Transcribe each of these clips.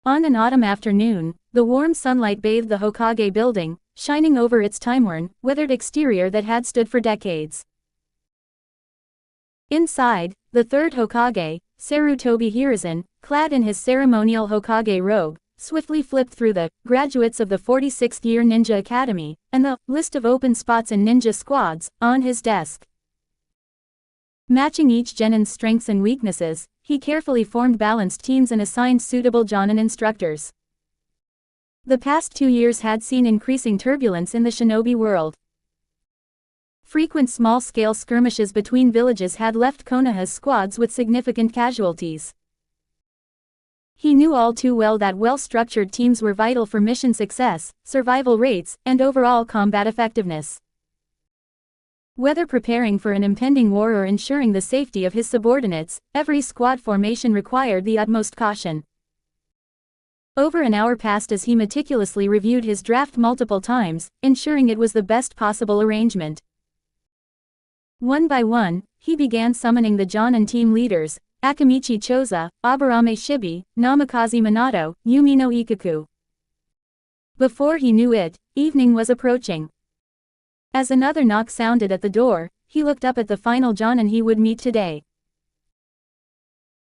On an autumn afternoon, the warm sunlight bathed the Hokage building, shining over its time-worn, weathered exterior that had stood for decades. Inside, the third Hokage, Sarutobi Hiruzen, clad in his ceremonial Hokage robe, swiftly flipped through the graduates of the 46th Year Ninja Academy and the list of open spots in ninja squads on his desk. Matching each genin's strengths and weaknesses, he carefully formed balanced teams and assigned suitable jonin instructors. The past 2 years had seen increasing turbulence in the shinobi world. Frequent small-scale skirmishes between villages had left Konoha's squads with significant casualties. He knew all too well that well-structured teams were vital for mission success, survival rates, and overall combat effectiveness. Whether preparing for an impending war or ensuring the safety of his subordinates, every squad formation required the utmost caution. Over an hour passed as he meticulously reviewed his draft multiple times, ensuring it was the best possible arrangement. One by one, he began summoning the jonin team leaders, Akamichi Choza, Aburame Shibi, Namikaze Minato, Yumino Ikaku. Before he knew it, evening was approaching. As another knock sounded at the door, he looked up at the final jonin he would meet today.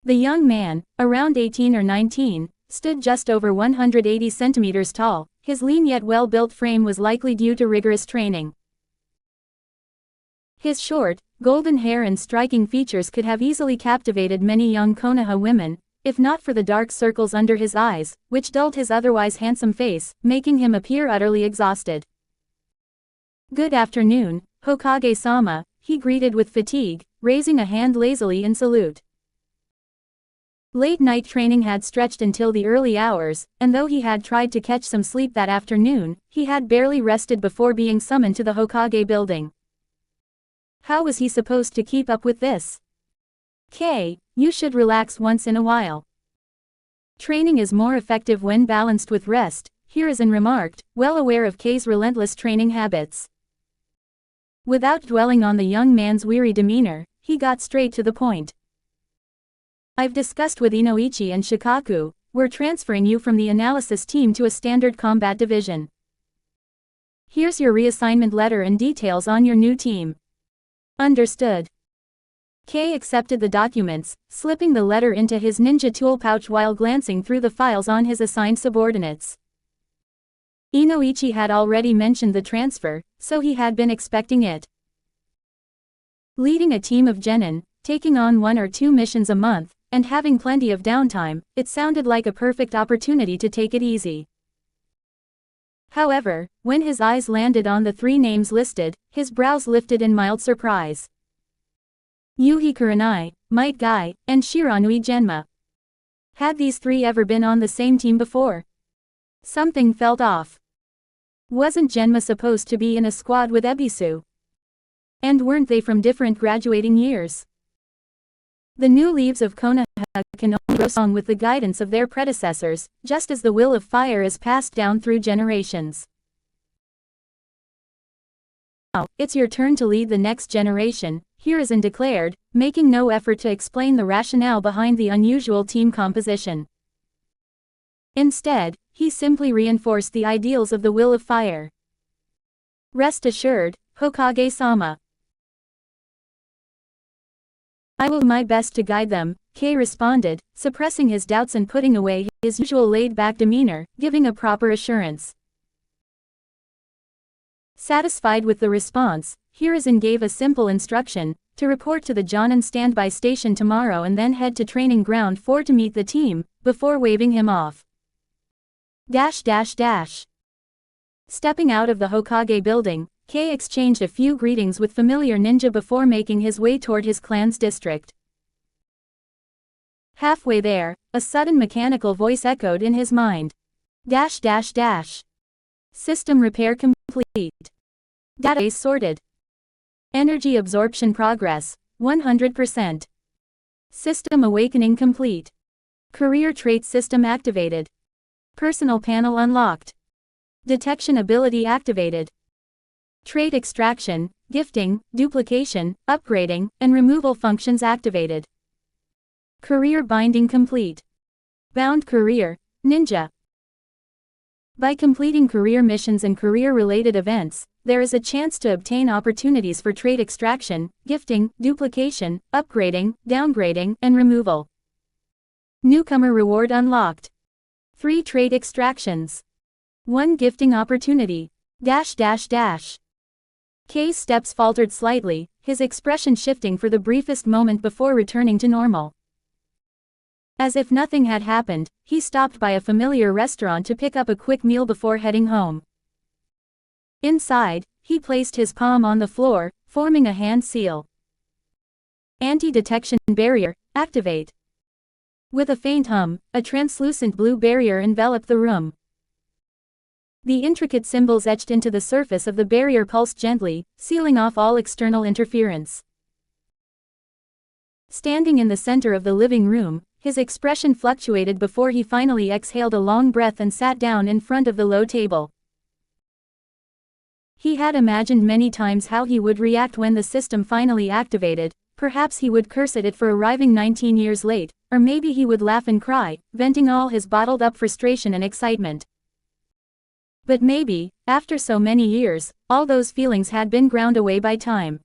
The young man, around 18 or 19, stood just over 180 centimeters tall. His lean yet well-built frame was likely due to rigorous training. His short, golden hair and striking features could have easily captivated many young Konoha women, if not for the dark circles under his eyes, which dulled his otherwise handsome face, making him appear utterly exhausted. "Good afternoon, Hokage-sama," he greeted with fatigue, raising a hand lazily in salute. Late-night training had stretched until the early hours, and though he had tried to catch some sleep that afternoon, he had barely rested before being summoned to the Hokage building. How was he supposed to keep up with this? "Kei, you should relax once in a while. Training is more effective when balanced with rest," Hiruzen remarked, well aware of Kei's relentless training habits. Without dwelling on the young man's weary demeanor, he got straight to the point. "I've discussed with Inoichi and Shikaku, we're transferring you from the analysis team to a standard combat division. Here's your reassignment letter and details on your new team." "Understood." Kei accepted the documents, slipping the letter into his ninja tool pouch while glancing through the files on his assigned subordinates. Inoichi had already mentioned the transfer, so he had been expecting it. Leading a team of genin, taking on 1 or 2 missions a month, and having plenty of downtime, it sounded like a perfect opportunity to take it easy. However, when his eyes landed on the 3 names listed, his brows lifted in mild surprise. Yuhi Kurenai, Might Guy, and Shiranui Genma. Had these 3 ever been on the same team before? Something felt off. Wasn't Genma supposed to be in a squad with Ebisu? And weren't they from different graduating years? The new leaves of Konoha can only grow strong with the guidance of their predecessors, just as the will of fire is passed down through generations. "Now, it's your turn to lead the next generation," Hiruzen declared, making no effort to explain the rationale behind the unusual team composition. Instead, he simply reinforced the ideals of the will of fire. "Rest assured, Hokage-sama. I will do my best to guide them," Kei responded, suppressing his doubts and putting away his usual laid-back demeanor, giving a proper assurance. Satisfied with the response, Hiruzen gave a simple instruction, to report to the jonin standby station tomorrow and then head to training ground 4 to meet the team, before waving him off. Stepping out of the Hokage building, Kei exchanged a few greetings with familiar ninja before making his way toward his clan's district. Halfway there, a sudden mechanical voice echoed in his mind. System repair complete. Database sorted. Energy absorption progress, 100%. System awakening complete. Career trait system activated. Personal panel unlocked. Detection ability activated. Trait extraction, gifting, duplication, upgrading, and removal functions activated. Career binding complete. Bound career, Ninja. By completing career missions and career-related events, there is a chance to obtain opportunities for trait extraction, gifting, duplication, upgrading, downgrading, and removal. Newcomer reward unlocked. 3 trait extractions. 1 gifting opportunity. Kei's steps faltered slightly, his expression shifting for the briefest moment before returning to normal. As if nothing had happened, he stopped by a familiar restaurant to pick up a quick meal before heading home. Inside, he placed his palm on the floor, forming a hand seal. Anti-detection barrier, activate. With a faint hum, a translucent blue barrier enveloped the room. The intricate symbols etched into the surface of the barrier pulsed gently, sealing off all external interference. Standing in the center of the living room, his expression fluctuated before he finally exhaled a long breath and sat down in front of the low table. He had imagined many times how he would react when the system finally activated. Perhaps he would curse at it for arriving 19 years late, or maybe he would laugh and cry, venting all his bottled-up frustration and excitement. But maybe, after so many years, all those feelings had been ground away by time.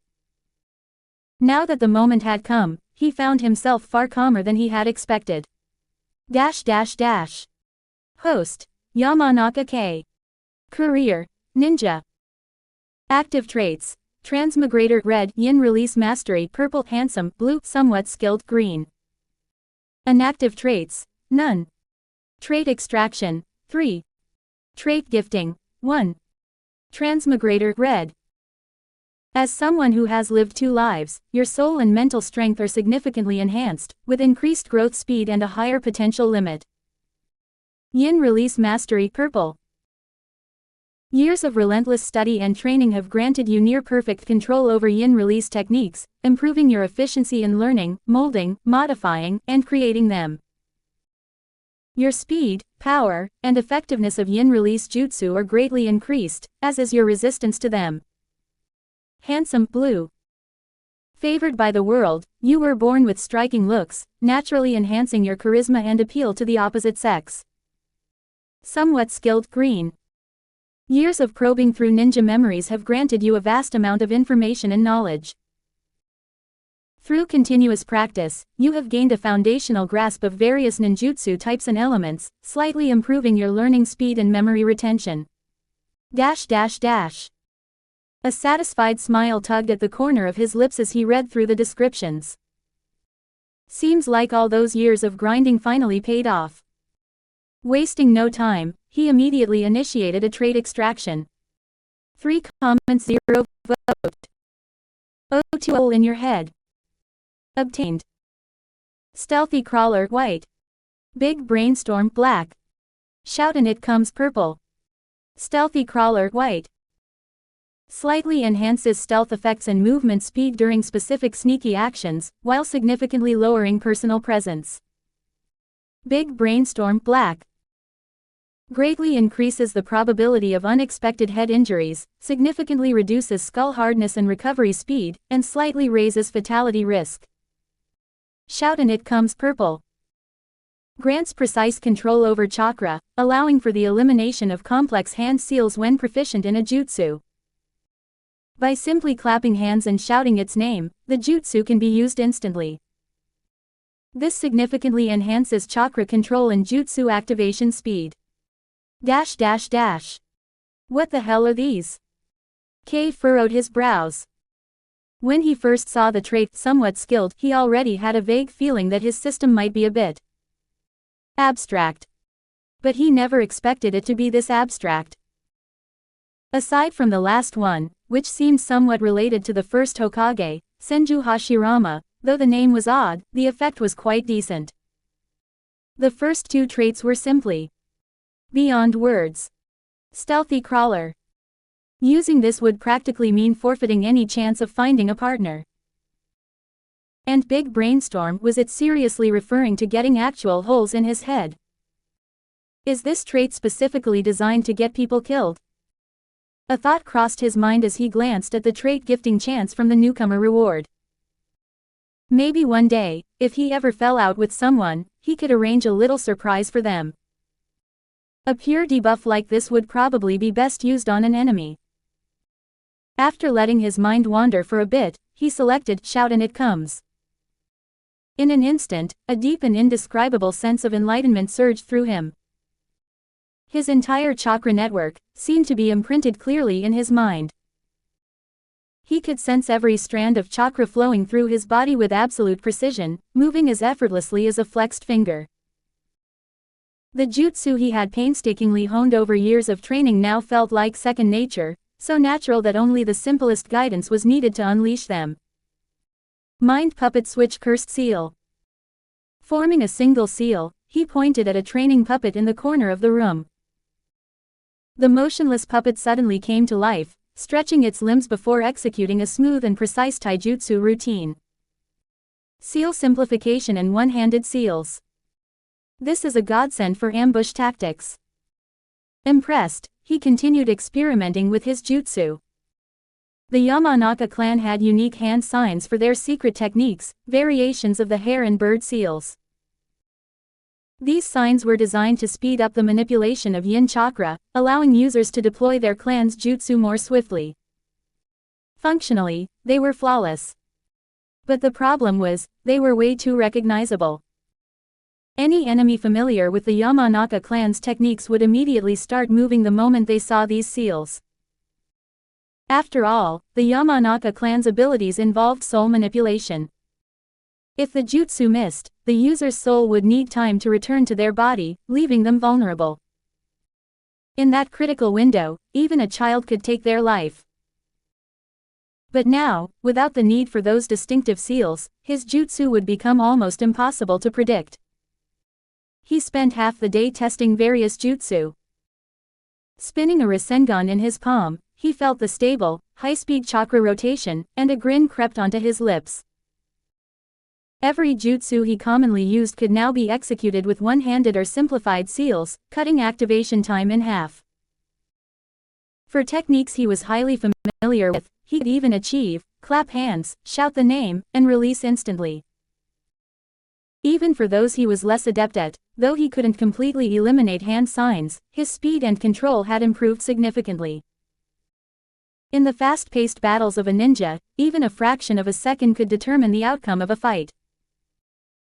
Now that the moment had come, he found himself far calmer than he had expected. Host: Yamanaka Kei. Career: Ninja. Active traits: Transmigrator red, Yin release mastery purple, handsome blue, somewhat skilled green. Inactive traits: none. Trait extraction: 3. Trait gifting: 1. Transmigrator red. As someone who has lived 2 lives, your soul and mental strength are significantly enhanced, with increased growth speed and a higher potential limit. Yin release mastery purple. Years of relentless study and training have granted you near-perfect control over yin release techniques, improving your efficiency in learning, molding, modifying, and creating them. Your speed, power, and effectiveness of yin release jutsu are greatly increased, as is your resistance to them. Handsome blue. Favored by the world, you were born with striking looks, naturally enhancing your charisma and appeal to the opposite sex. Somewhat skilled green. Years of probing through ninja memories have granted you a vast amount of information and knowledge. Through continuous practice, you have gained a foundational grasp of various ninjutsu types and elements, slightly improving your learning speed and memory retention. A satisfied smile tugged at the corner of his lips as he read through the descriptions. Seems like all those years of grinding finally paid off. Wasting no time, he immediately initiated a trait extraction. 3 comments 0 vote. O2 hole in your head. Obtained. Stealthy crawler white. Big brainstorm black. Shout and it comes purple. Stealthy crawler white. Slightly enhances stealth effects and movement speed during specific sneaky actions, while significantly lowering personal presence. Big brainstorm black. Greatly increases the probability of unexpected head injuries, significantly reduces skull hardness and recovery speed, and slightly raises fatality risk. Shout and it comes purple. Grants precise control over chakra, allowing for the elimination of complex hand seals when proficient in a jutsu. By simply clapping hands and shouting its name, the jutsu can be used instantly. This significantly enhances chakra control and jutsu activation speed. What the hell are these? Kei furrowed his brows. When he first saw the trait somewhat skilled, he already had a vague feeling that his system might be a bit abstract. But he never expected it to be this abstract. Aside from the last one, which seemed somewhat related to the first Hokage, Senju Hashirama, though the name was odd, the effect was quite decent. The first 2 traits were simply beyond words. Stealthy crawler. Using this would practically mean forfeiting any chance of finding a partner. And big brainstorm, was it seriously referring to getting actual holes in his head? Is this trait specifically designed to get people killed? A thought crossed his mind as he glanced at the trait gifting chance from the newcomer reward. Maybe one day, if he ever fell out with someone, he could arrange a little surprise for them. A pure debuff like this would probably be best used on an enemy. After letting his mind wander for a bit, he selected Shout and it comes. In an instant, a deep and indescribable sense of enlightenment surged through him. His entire chakra network seemed to be imprinted clearly in his mind. He could sense every strand of chakra flowing through his body with absolute precision, moving as effortlessly as a flexed finger. The jutsu he had painstakingly honed over years of training now felt like second nature, so natural that only the simplest guidance was needed to unleash them. Mind puppet switch cursed seal. Forming a single seal, he pointed at a training puppet in the corner of the room. The motionless puppet suddenly came to life, stretching its limbs before executing a smooth and precise taijutsu routine. Seal simplification and one-handed seals. This is a godsend for ambush tactics. Impressed, he continued experimenting with his jutsu. The Yamanaka clan had unique hand signs for their secret techniques, variations of the hare and bird seals. These signs were designed to speed up the manipulation of yin chakra, allowing users to deploy their clan's jutsu more swiftly. Functionally, they were flawless. But the problem was, they were way too recognizable. Any enemy familiar with the Yamanaka clan's techniques would immediately start moving the moment they saw these seals. After all, the Yamanaka clan's abilities involved soul manipulation. If the jutsu missed, the user's soul would need time to return to their body, leaving them vulnerable. In that critical window, even a child could take their life. But now, without the need for those distinctive seals, his jutsu would become almost impossible to predict. He spent half the day testing various jutsu. Spinning a Rasengan in his palm, he felt the stable, high-speed chakra rotation, and a grin crept onto his lips. Every jutsu he commonly used could now be executed with one-handed or simplified seals, cutting activation time in half. For techniques he was highly familiar with, he could even achieve, clap hands, shout the name, and release instantly. Even for those he was less adept at, though he couldn't completely eliminate hand signs, his speed and control had improved significantly. In the fast-paced battles of a ninja, even a fraction of a second could determine the outcome of a fight.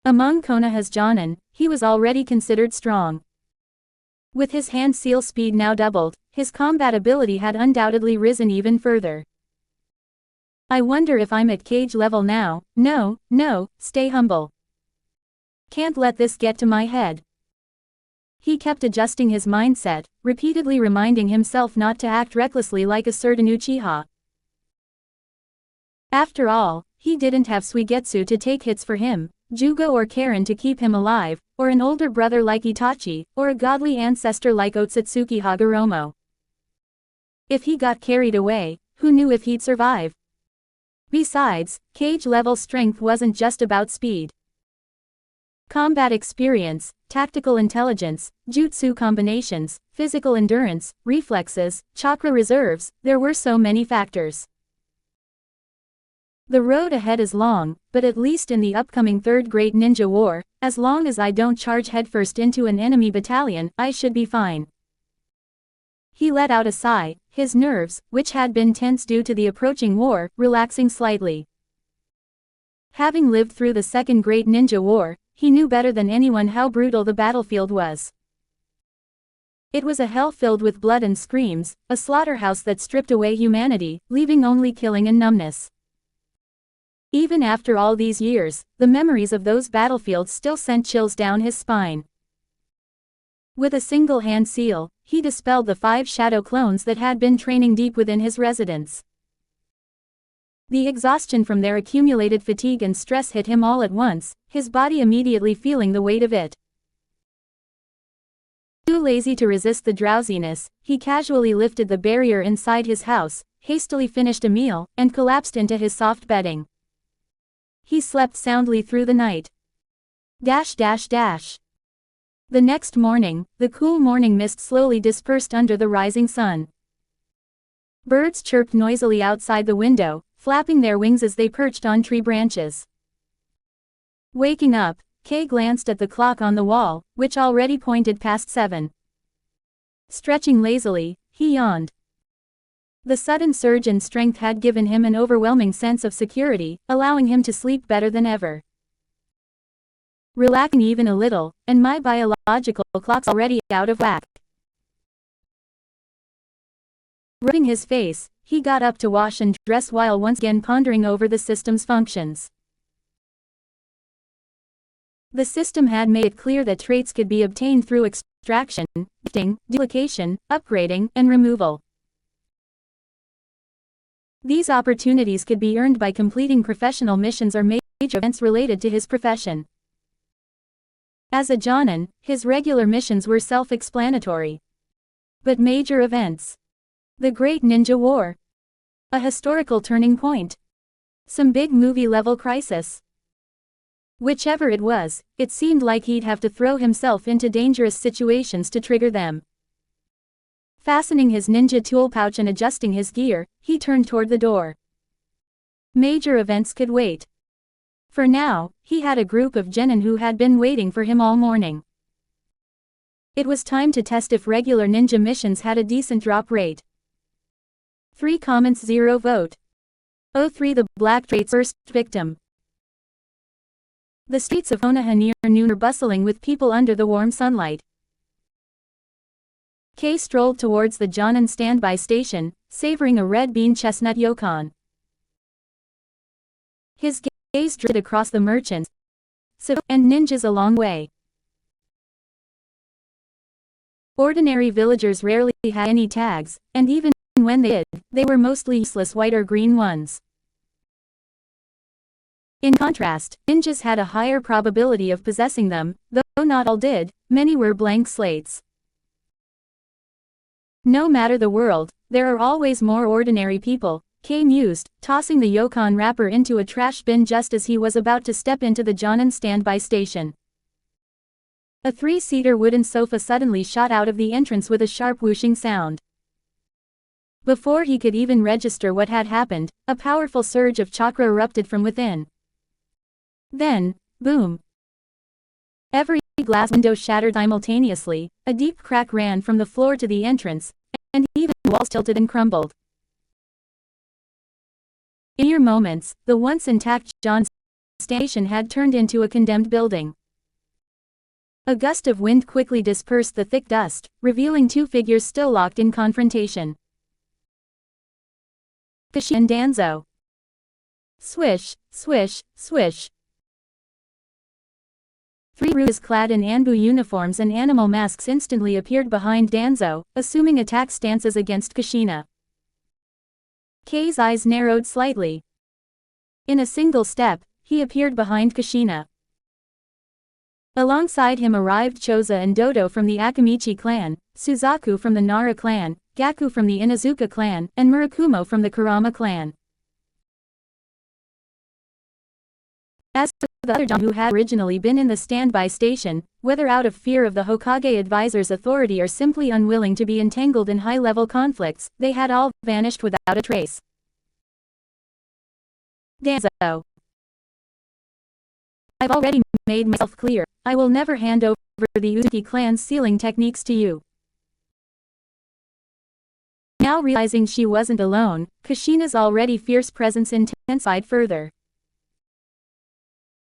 Among Konoha's Jonin, he was already considered strong. With his hand seal speed now doubled, his combat ability had undoubtedly risen even further. I wonder if I'm at cage level now. No, stay humble. Can't let this get to my head. He kept adjusting his mindset, repeatedly reminding himself not to act recklessly like a certain Uchiha. After all, he didn't have Suigetsu to take hits for him, Jugo or Karen to keep him alive, or an older brother like Itachi, or a godly ancestor like Otsutsuki Hagoromo. If he got carried away, who knew if he'd survive? Besides, cage-level strength wasn't just about speed. Combat experience, tactical intelligence, jutsu combinations, physical endurance, reflexes, chakra reserves, there were so many factors. The road ahead is long, but at least in the upcoming Third Great Ninja War, as long as I don't charge headfirst into an enemy battalion, I should be fine. He let out a sigh, his nerves, which had been tense due to the approaching war, relaxing slightly. Having lived through the Second Great Ninja War, he knew better than anyone how brutal the battlefield was. It was a hell filled with blood and screams, a slaughterhouse that stripped away humanity, leaving only killing and numbness. Even after all these years, the memories of those battlefields still sent chills down his spine. With a single hand seal, he dispelled the 5 shadow clones that had been training deep within his residence. The exhaustion from their accumulated fatigue and stress hit him all at once, his body immediately feeling the weight of it. Too lazy to resist the drowsiness, he casually lifted the barrier inside his house, hastily finished a meal, and collapsed into his soft bedding. He slept soundly through the night. The next morning, the cool morning mist slowly dispersed under the rising sun. Birds chirped noisily outside the window, flapping their wings as they perched on tree branches. Waking up, Kei glanced at the clock on the wall, which already pointed past 7. Stretching lazily, he yawned. The sudden surge in strength had given him an overwhelming sense of security, allowing him to sleep better than ever. Relaxing even a little, and my biological clock's already out of whack. Rubbing his face, he got up to wash and dress while once again pondering over the system's functions. The system had made it clear that traits could be obtained through extraction, gifting, duplication, upgrading, and removal. These opportunities could be earned by completing professional missions or major events related to his profession. As a Jonin, his regular missions were self-explanatory. But major events. The Great Ninja War. A historical turning point. Some big movie-level crisis. Whichever it was, it seemed like he'd have to throw himself into dangerous situations to trigger them. Fastening his ninja tool pouch and adjusting his gear, he turned toward the door. Major events could wait. For now, he had a group of genin who had been waiting for him all morning. It was time to test if regular ninja missions had a decent drop rate. 3 comments 0 vote. 03 The Black Trait's first victim. The streets of Konoha near noon were bustling with people under the warm sunlight. Kei strolled towards the Jonin standby station, savoring a red bean chestnut yokon. His gaze drifted across the merchants, and ninjas along the way. Ordinary villagers rarely had any tags, and even when they did, they were mostly useless white or green ones. In contrast, ninjas had a higher probability of possessing them, though not all did. Many were blank slates. No matter the world, there are always more ordinary people, Kei mused, tossing the yokon wrapper into a trash bin just as he was about to step into the Jonin standby station. A 3-seater wooden sofa suddenly shot out of the entrance with a sharp whooshing sound. Before he could even register what had happened, a powerful surge of chakra erupted from within. Then, boom. Every glass window shattered simultaneously, a deep crack ran from the floor to the entrance, and even the walls tilted and crumbled. In mere moments, the once intact Jonin station had turned into a condemned building. A gust of wind quickly dispersed the thick dust, revealing 2 figures still locked in confrontation. Kishimoto and Danzo. Swish, swish, swish. 3 Ryus clad in Anbu uniforms and animal masks instantly appeared behind Danzo, assuming attack stances against Kushina. Kei's eyes narrowed slightly. In a single step, he appeared behind Kushina. Alongside him arrived Choza and Dodo from the Akamichi clan, Suzaku from the Nara clan, Gaku from the Inazuka clan, and Murakumo from the Kurama clan. As for the other Jonin who had originally been in the standby station, whether out of fear of the Hokage advisor's authority or simply unwilling to be entangled in high-level conflicts, they had all vanished without a trace. Danzo. I've already made myself clear, I will never hand over the Uzuki clan's sealing techniques to you. Now realizing she wasn't alone, Kushina's already fierce presence intensified further.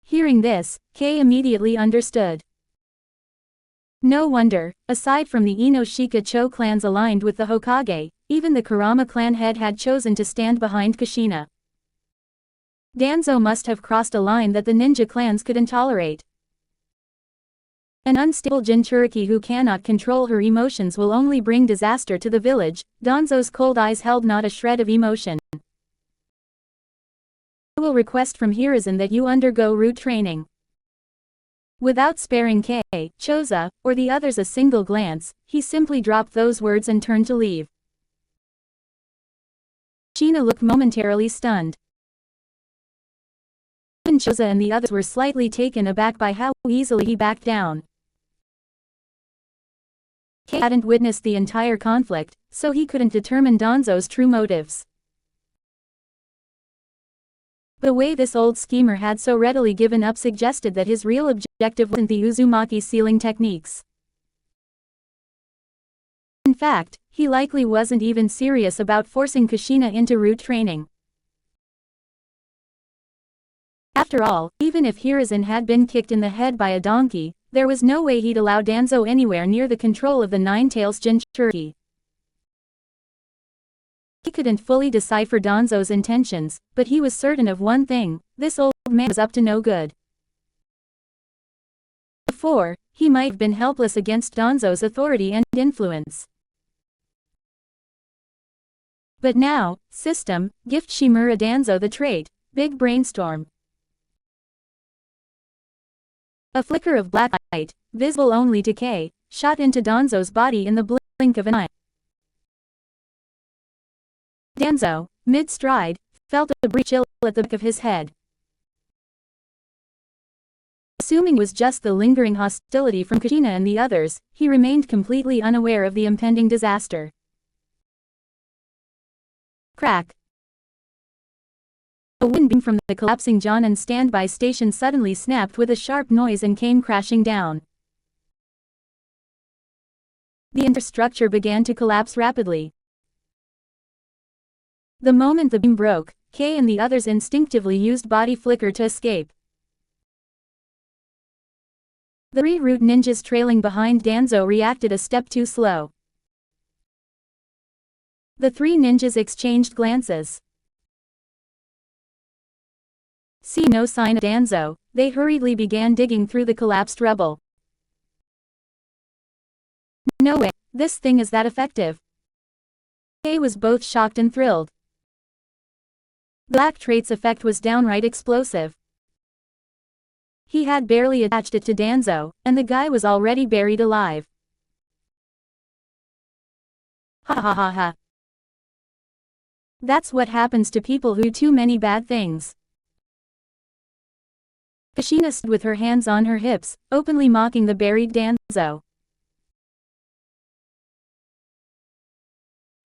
Hearing this, Kei immediately understood. No wonder, aside from the Ino-Shika-Cho clans aligned with the Hokage, even the Kurama clan head had chosen to stand behind Kushina. Danzo must have crossed a line that the ninja clans couldn't tolerate. An unstable Jinchuriki who cannot control her emotions will only bring disaster to the village. Danzo's cold eyes held not a shred of emotion. I will request from Hiruzen that you undergo root training. Without sparing Kei, Choza, or the others a single glance, he simply dropped those words and turned to leave. Kushina looked momentarily stunned. Even Choza and the others were slightly taken aback by how easily he backed down. Kei hadn't witnessed the entire conflict, so he couldn't determine Danzo's true motives. The way this old schemer had so readily given up suggested that his real objective wasn't the Uzumaki sealing techniques. In fact, he likely wasn't even serious about forcing Kushina into root training. After all, even if Hiruzen had been kicked in the head by a donkey, there was no way he'd allow Danzo anywhere near the control of the Nine-Tails Jinchuriki. He couldn't fully decipher Danzo's intentions, but he was certain of one thing: this old man was up to no good. Before, he might have been helpless against Danzo's authority and influence. But now, system, gift Shimura Danzo the trait, big brainstorm. A flicker of black light, visible only to Kei, shot into Danzo's body in the blink of an eye. Danzo, mid-stride, felt a brief chill at the back of his head. Assuming it was just the lingering hostility from Kushina and the others, he remained completely unaware of the impending disaster. Crack. A wind beam from the collapsing Jonan standby station suddenly snapped with a sharp noise and came crashing down. The infrastructure began to collapse rapidly. The moment the beam broke, Kei and the others instinctively used body flicker to escape. The 3 root ninjas trailing behind Danzo reacted a step too slow. The 3 ninjas exchanged glances. Seeing no sign of Danzo, they hurriedly began digging through the collapsed rubble. No way, this thing is that effective. Kei was both shocked and thrilled. The black trait's effect was downright explosive. He had barely attached it to Danzo, and the guy was already buried alive. Ha ha ha ha. That's what happens to people who do too many bad things. Kushina stood with her hands on her hips, openly mocking the buried Danzo.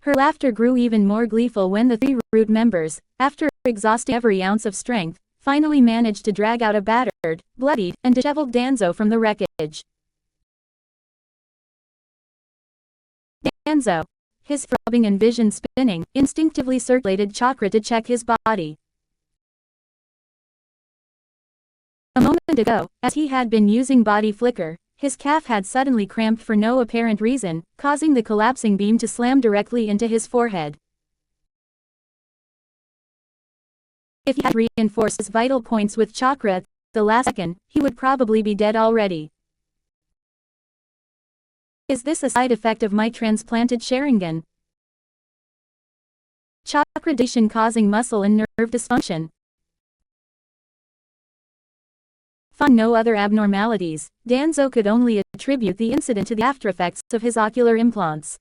Her laughter grew even more gleeful when the 3 root members, after exhausting every ounce of strength, finally managed to drag out a battered, bloodied, and disheveled Danzo from the wreckage. Danzo, his throbbing and vision spinning, instinctively circulated chakra to check his body. A moment ago, as he had been using body flicker, his calf had suddenly cramped for no apparent reason, causing the collapsing beam to slam directly into his forehead. If he had reinforced his vital points with chakra at the last second, he would probably be dead already. Is this a side effect of my transplanted Sharingan? Chakra depletion causing muscle and nerve dysfunction. Finding no other abnormalities, Danzo could only attribute the incident to the aftereffects of his ocular implants.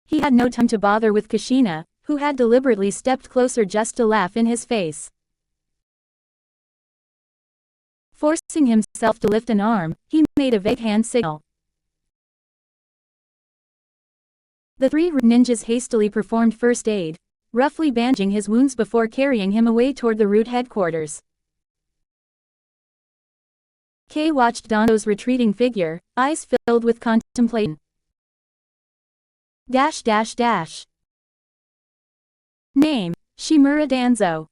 He had no time to bother with Kushina, who had deliberately stepped closer just to laugh in his face. Forcing himself to lift an arm, he made a vague hand signal. The 3 ninjas hastily performed first aid, roughly bandaging his wounds before carrying him away toward the root headquarters. Kei watched Danzo's retreating figure, eyes filled with contemplation. Name, Shimura Danzo.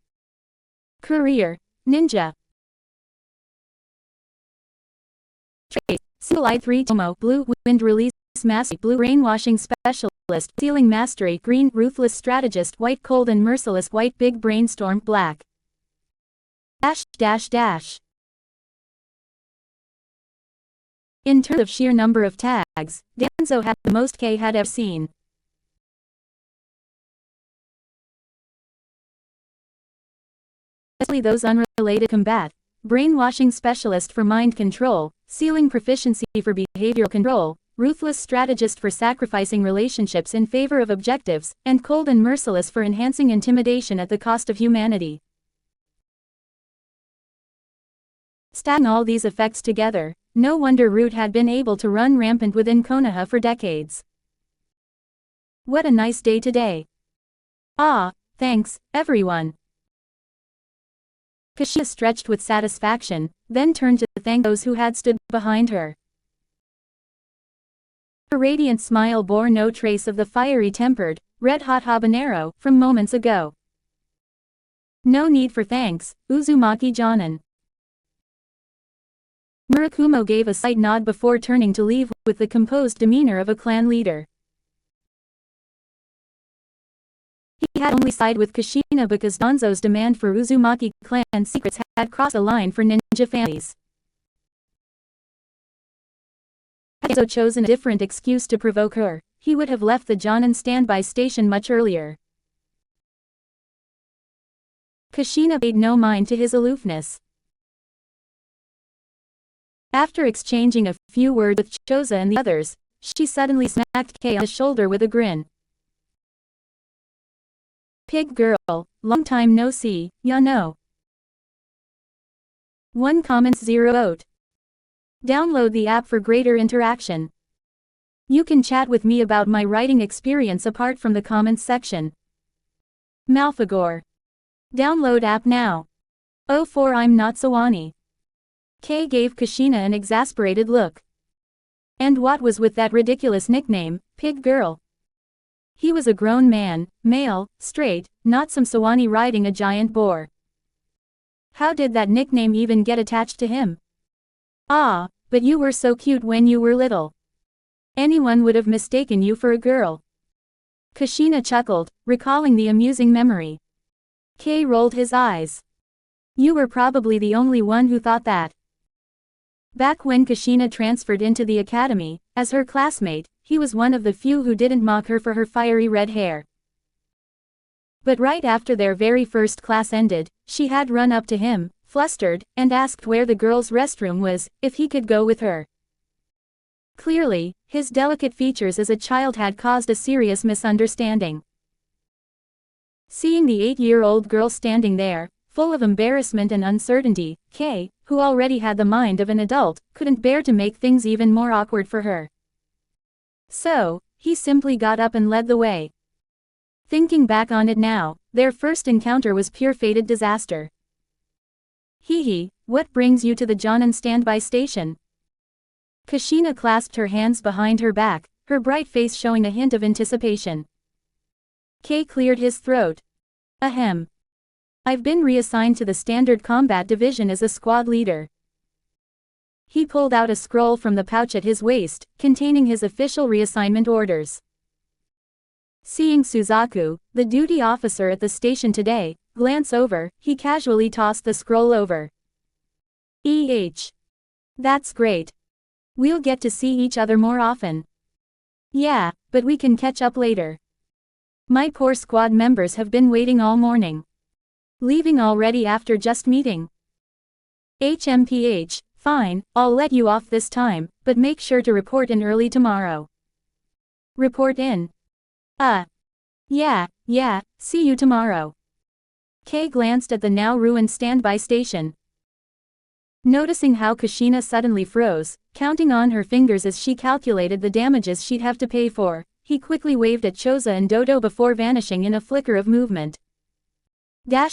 Career, ninja. Trait, single-eyed 3 Tomo, blue, wind release mastery, blue brainwashing specialist, sealing mastery, green, ruthless strategist, white, cold and merciless, white, big brainstorm, black. In terms of sheer number of tags, Danzo had the most Kei had ever seen. Especially those unrelated: combat, brainwashing specialist for mind control, sealing proficiency for behavioral control, ruthless strategist for sacrificing relationships in favor of objectives, and cold and merciless for enhancing intimidation at the cost of humanity. Stacking all these effects together, no wonder Root had been able to run rampant within Konoha for decades. What a nice day today. Ah, thanks, everyone. Kushina stretched with satisfaction, then turned to thank those who had stood behind her. Her radiant smile bore no trace of the fiery tempered, red-hot habanero from moments ago. No need for thanks, Uzumaki-janan. Murakumo gave a slight nod before turning to leave with the composed demeanor of a clan leader. He had only sided with Kushina because Danzo's demand for Uzumaki clan secrets had crossed a line for ninja families. Had Danzo chosen a different excuse to provoke her, he would have left the Jonin standby station much earlier. Kushina paid no mind to his aloofness. After exchanging a few words with Choza and the others, she suddenly smacked Kei on the shoulder with a grin. Pig girl, long time no see, ya know. 1 comments 0 out. Download the app for greater interaction. You can chat with me about my writing experience apart from the comments section. Malphegor. Download app now. Oh, for I'm not Sawani. Kei gave Kushina an exasperated look. And what was with that ridiculous nickname, Pig Girl? He was a grown man, male, straight, not some Sawani riding a giant boar. How did that nickname even get attached to him? Ah, but you were so cute when you were little. Anyone would have mistaken you for a girl. Kushina chuckled, recalling the amusing memory. Kei rolled his eyes. You were probably the only one who thought that. Back when Kushina transferred into the academy, as her classmate, he was one of the few who didn't mock her for her fiery red hair. But right after their very first class ended, she had run up to him, flustered, and asked where the girls' restroom was, if he could go with her. Clearly, his delicate features as a child had caused a serious misunderstanding. Seeing the 8-year-old girl standing there, full of embarrassment and uncertainty, Kei, who already had the mind of an adult, couldn't bear to make things even more awkward for her. So, he simply got up and led the way. Thinking back on it now, their first encounter was pure fated disaster. Hee, what brings you to the Jonin standby station? Kushina clasped her hands behind her back, her bright face showing a hint of anticipation. Kei cleared his throat. Ahem. I've been reassigned to the Standard Combat Division as a squad leader. He pulled out a scroll from the pouch at his waist, containing his official reassignment orders. Seeing Suzaku, the duty officer at the station today, glance over, he casually tossed the scroll over. That's great. We'll get to see each other more often. Yeah, but we can catch up later. My poor squad members have been waiting all morning. Leaving already after just meeting. HMPH, fine, I'll let you off this time, but make sure to report in early tomorrow. Report in. Yeah, see you tomorrow. Kei glanced at the now ruined standby station. Noticing how Kushina suddenly froze, counting on her fingers as she calculated the damages she'd have to pay for, he quickly waved at Choza and Dodo before vanishing in a flicker of movement. Guy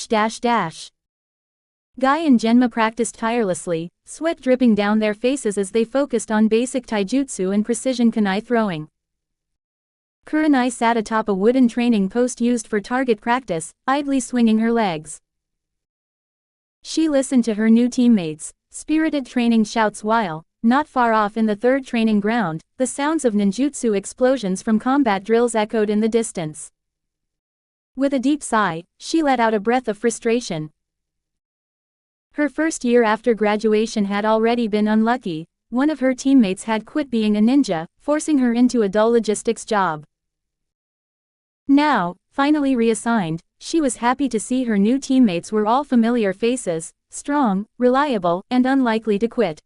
and Genma practiced tirelessly, sweat dripping down their faces as they focused on basic taijutsu and precision kunai throwing. Kurenai sat atop a wooden training post used for target practice, idly swinging her legs. She listened to her new teammates' spirited training shouts while, not far off in the third training ground, the sounds of ninjutsu explosions from combat drills echoed in the distance. With a deep sigh, she let out a breath of frustration. Her first year after graduation had already been unlucky. One of her teammates had quit being a ninja, forcing her into a dull logistics job. Now, finally reassigned, she was happy to see her new teammates were all familiar faces, strong, reliable, and unlikely to quit.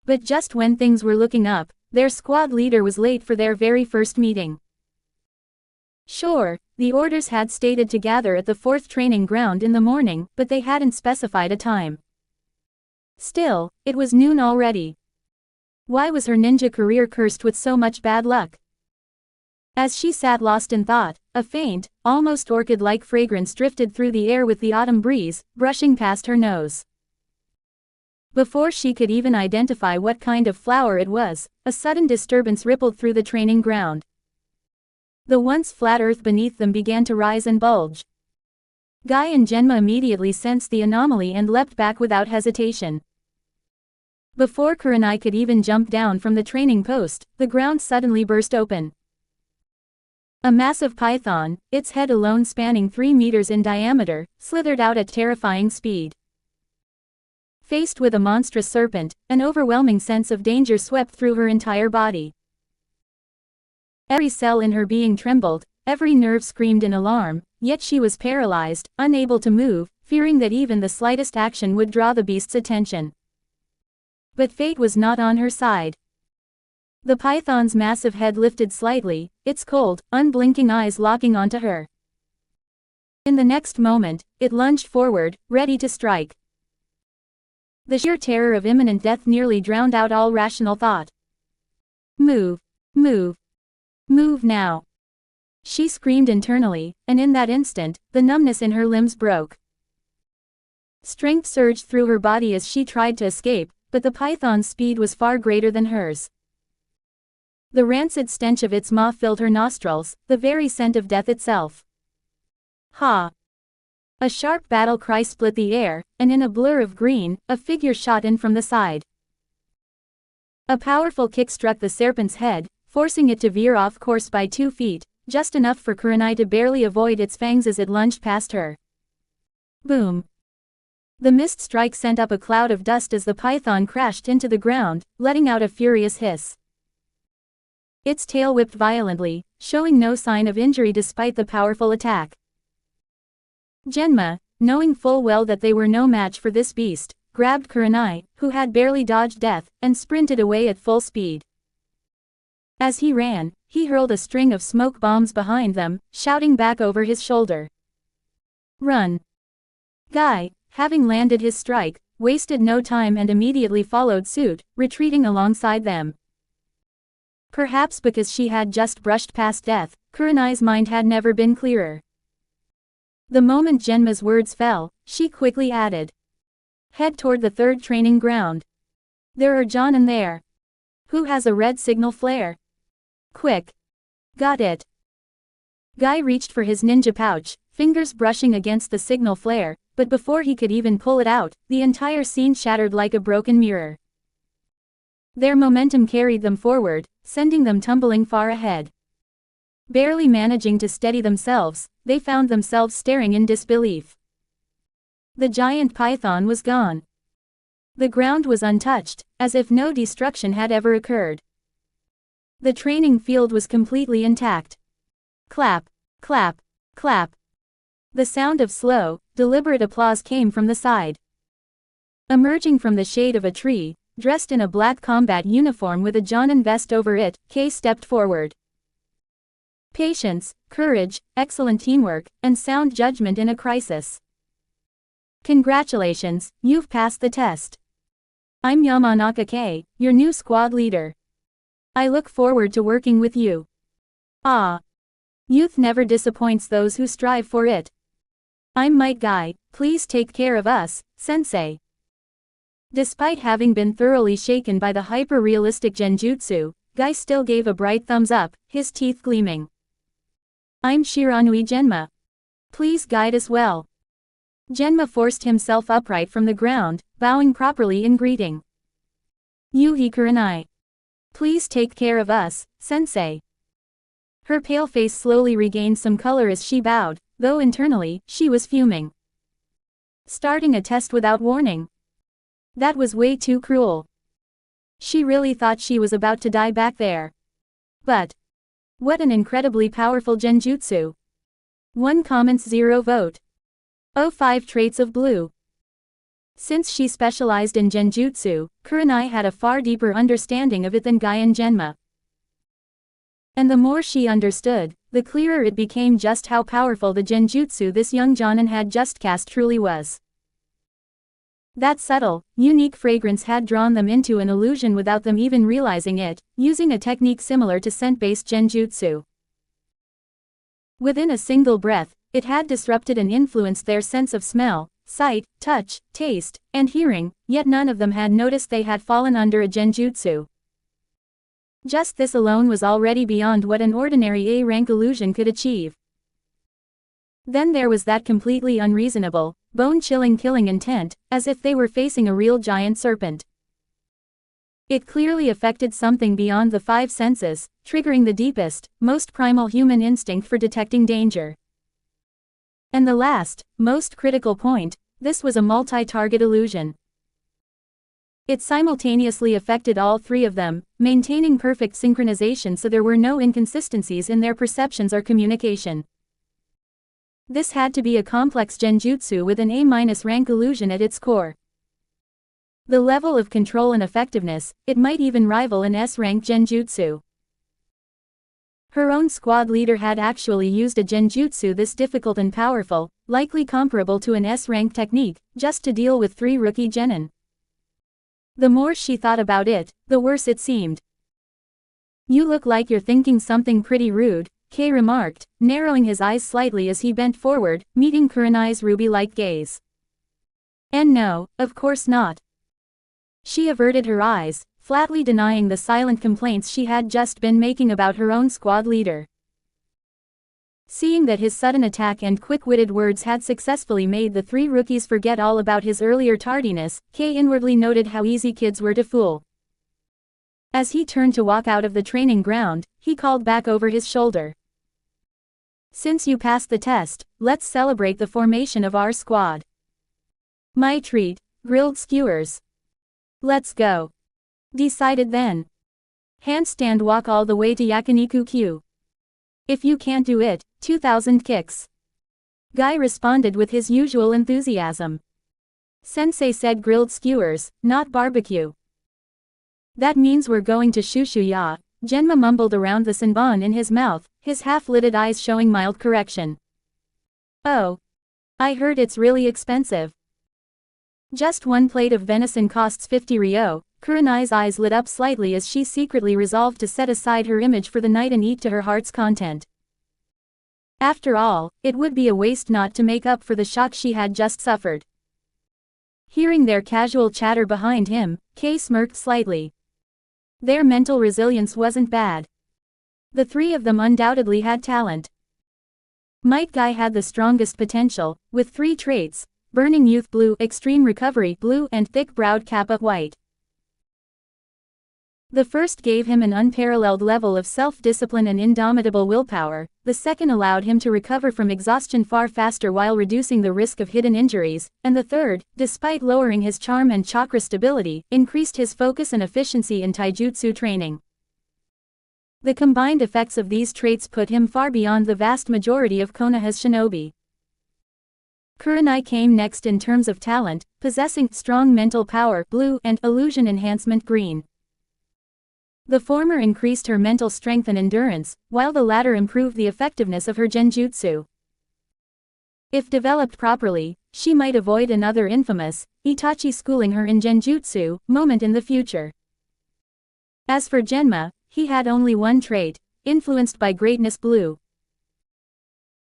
But just when things were looking up, their squad leader was late for their very first meeting. Sure, the orders had stated to gather at the 4th training ground in the morning, but they hadn't specified a time. Still, it was noon already. Why was her ninja career cursed with so much bad luck? As she sat lost in thought, a faint, almost orchid-like fragrance drifted through the air with the autumn breeze, brushing past her nose. Before she could even identify what kind of flower it was, a sudden disturbance rippled through the training ground. The once flat earth beneath them began to rise and bulge. Guy and Genma immediately sensed the anomaly and leapt back without hesitation. Before Kurenai could even jump down from the training post, the ground suddenly burst open. A massive python, its head alone spanning 3 meters in diameter, slithered out at terrifying speed. Faced with a monstrous serpent, an overwhelming sense of danger swept through her entire body. Every cell in her being trembled, every nerve screamed in alarm, yet she was paralyzed, unable to move, fearing that even the slightest action would draw the beast's attention. But fate was not on her side. The python's massive head lifted slightly, its cold, unblinking eyes locking onto her. In the next moment, it lunged forward, ready to strike. The sheer terror of imminent death nearly drowned out all rational thought. Move! Move! Move now! She screamed internally, and in that instant, the numbness in her limbs broke. Strength surged through her body as she tried to escape, but the python's speed was far greater than hers. The rancid stench of its maw filled her nostrils, the very scent of death itself. Ha! A sharp battle cry split the air, and in a blur of green, a figure shot in from the side. A powerful kick struck the serpent's head, forcing it to veer off course by 2 feet, just enough for Kurenai to barely avoid its fangs as it lunged past her. Boom! The missed strike sent up a cloud of dust as the python crashed into the ground, letting out a furious hiss. Its tail whipped violently, showing no sign of injury despite the powerful attack. Genma, knowing full well that they were no match for this beast, grabbed Kurenai, who had barely dodged death, and sprinted away at full speed. As he ran, he hurled a string of smoke bombs behind them, shouting back over his shoulder. Run! Guy, having landed his strike, wasted no time and immediately followed suit, retreating alongside them. Perhaps because she had just brushed past death, Kurenai's mind had never been clearer. The moment Genma's words fell, she quickly added. Head toward the 3rd training ground. There are Jonin there. Who has a red signal flare? Quick. Got it. Guy reached for his ninja pouch, fingers brushing against the signal flare, but before he could even pull it out, the entire scene shattered like a broken mirror. Their momentum carried them forward, sending them tumbling far ahead. Barely managing to steady themselves, they found themselves staring in disbelief. The giant python was gone. The ground was untouched, as if no destruction had ever occurred. The training field was completely intact. Clap, clap, clap. The sound of slow, deliberate applause came from the side. Emerging from the shade of a tree, dressed in a black combat uniform with a Jonin vest over it, Kei stepped forward. Patience, courage, excellent teamwork, and sound judgment in a crisis. Congratulations, you've passed the test. I'm Yamanaka Kei, your new squad leader. I look forward to working with you. Ah! Youth never disappoints those who strive for it. I'm Might Guy, please take care of us, sensei. Despite having been thoroughly shaken by the hyper-realistic genjutsu, Guy still gave a bright thumbs up, his teeth gleaming. I'm Shiranui Genma. Please guide us well. Genma forced himself upright from the ground, bowing properly in greeting. Yuhi Kurenai. Please take care of us, sensei. Her pale face slowly regained some color as she bowed, though internally, she was fuming. Starting a test without warning. That was way too cruel. She really thought she was about to die back there. But what an incredibly powerful genjutsu. 1 comments 0 vote. 05 traits of blue. Since she specialized in genjutsu, Kurenai had a far deeper understanding of it than Guy and Genma. And the more she understood, the clearer it became just how powerful the genjutsu this young Jonin had just cast truly was. That subtle, unique fragrance had drawn them into an illusion without them even realizing it, using a technique similar to scent-based genjutsu. Within a single breath, it had disrupted and influenced their sense of smell, sight, touch, taste, and hearing, yet none of them had noticed they had fallen under a genjutsu. Just this alone was already beyond what an ordinary A-rank illusion could achieve. Then there was that completely unreasonable, bone-chilling killing intent, as if they were facing a real giant serpent. It clearly affected something beyond the five senses, triggering the deepest, most primal human instinct for detecting danger. And the last, most critical point, this was a multi-target illusion. It simultaneously affected all three of them, maintaining perfect synchronization so there were no inconsistencies in their perceptions or communication. This had to be a complex genjutsu with an A-rank illusion at its core. The level of control and effectiveness, it might even rival an S-rank genjutsu. Her own squad leader had actually used a genjutsu this difficult and powerful, likely comparable to an S-rank technique, just to deal with 3 rookie genin. The more she thought about it, the worse it seemed. "You look like you're thinking something pretty rude," Kei remarked, narrowing his eyes slightly as he bent forward, meeting Kurenai's ruby-like gaze. And no, of course not. She averted her eyes, flatly denying the silent complaints she had just been making about her own squad leader. Seeing that his sudden attack and quick-witted words had successfully made the 3 rookies forget all about his earlier tardiness, Kei inwardly noted how easy kids were to fool. As he turned to walk out of the training ground, he called back over his shoulder. "Since you passed the test, let's celebrate the formation of our squad. My treat, grilled skewers. Let's go." Decided then. Handstand walk all the way to Yakiniku Q. If you can't do it, 2,000 kicks. Guy responded with his usual enthusiasm. Sensei said grilled skewers, not barbecue. That means we're going to shushu ya, Genma mumbled around the senbon in his mouth, his half-lidded eyes showing mild correction. Oh. I heard it's really expensive. Just 1 plate of venison costs 50 ryo. Kurenai's eyes lit up slightly as she secretly resolved to set aside her image for the night and eat to her heart's content. After all, it would be a waste not to make up for the shock she had just suffered. Hearing their casual chatter behind him, Kei smirked slightly. Their mental resilience wasn't bad. The 3 of them undoubtedly had talent. Might Guy had the strongest potential, with 3 traits: Burning Youth Blue, Extreme Recovery Blue, and Thick-Browed Kappa White. The first gave him an unparalleled level of self-discipline and indomitable willpower, the second allowed him to recover from exhaustion far faster while reducing the risk of hidden injuries, and the third, despite lowering his charm and chakra stability, increased his focus and efficiency in taijutsu training. The combined effects of these traits put him far beyond the vast majority of Konoha's shinobi. Kurenai came next in terms of talent, possessing strong mental power blue and illusion enhancement green. The former increased her mental strength and endurance, while the latter improved the effectiveness of her genjutsu. If developed properly, she might avoid another infamous, Itachi schooling her in genjutsu, moment in the future. As for Genma, he had only 1 trait, influenced by greatness blue.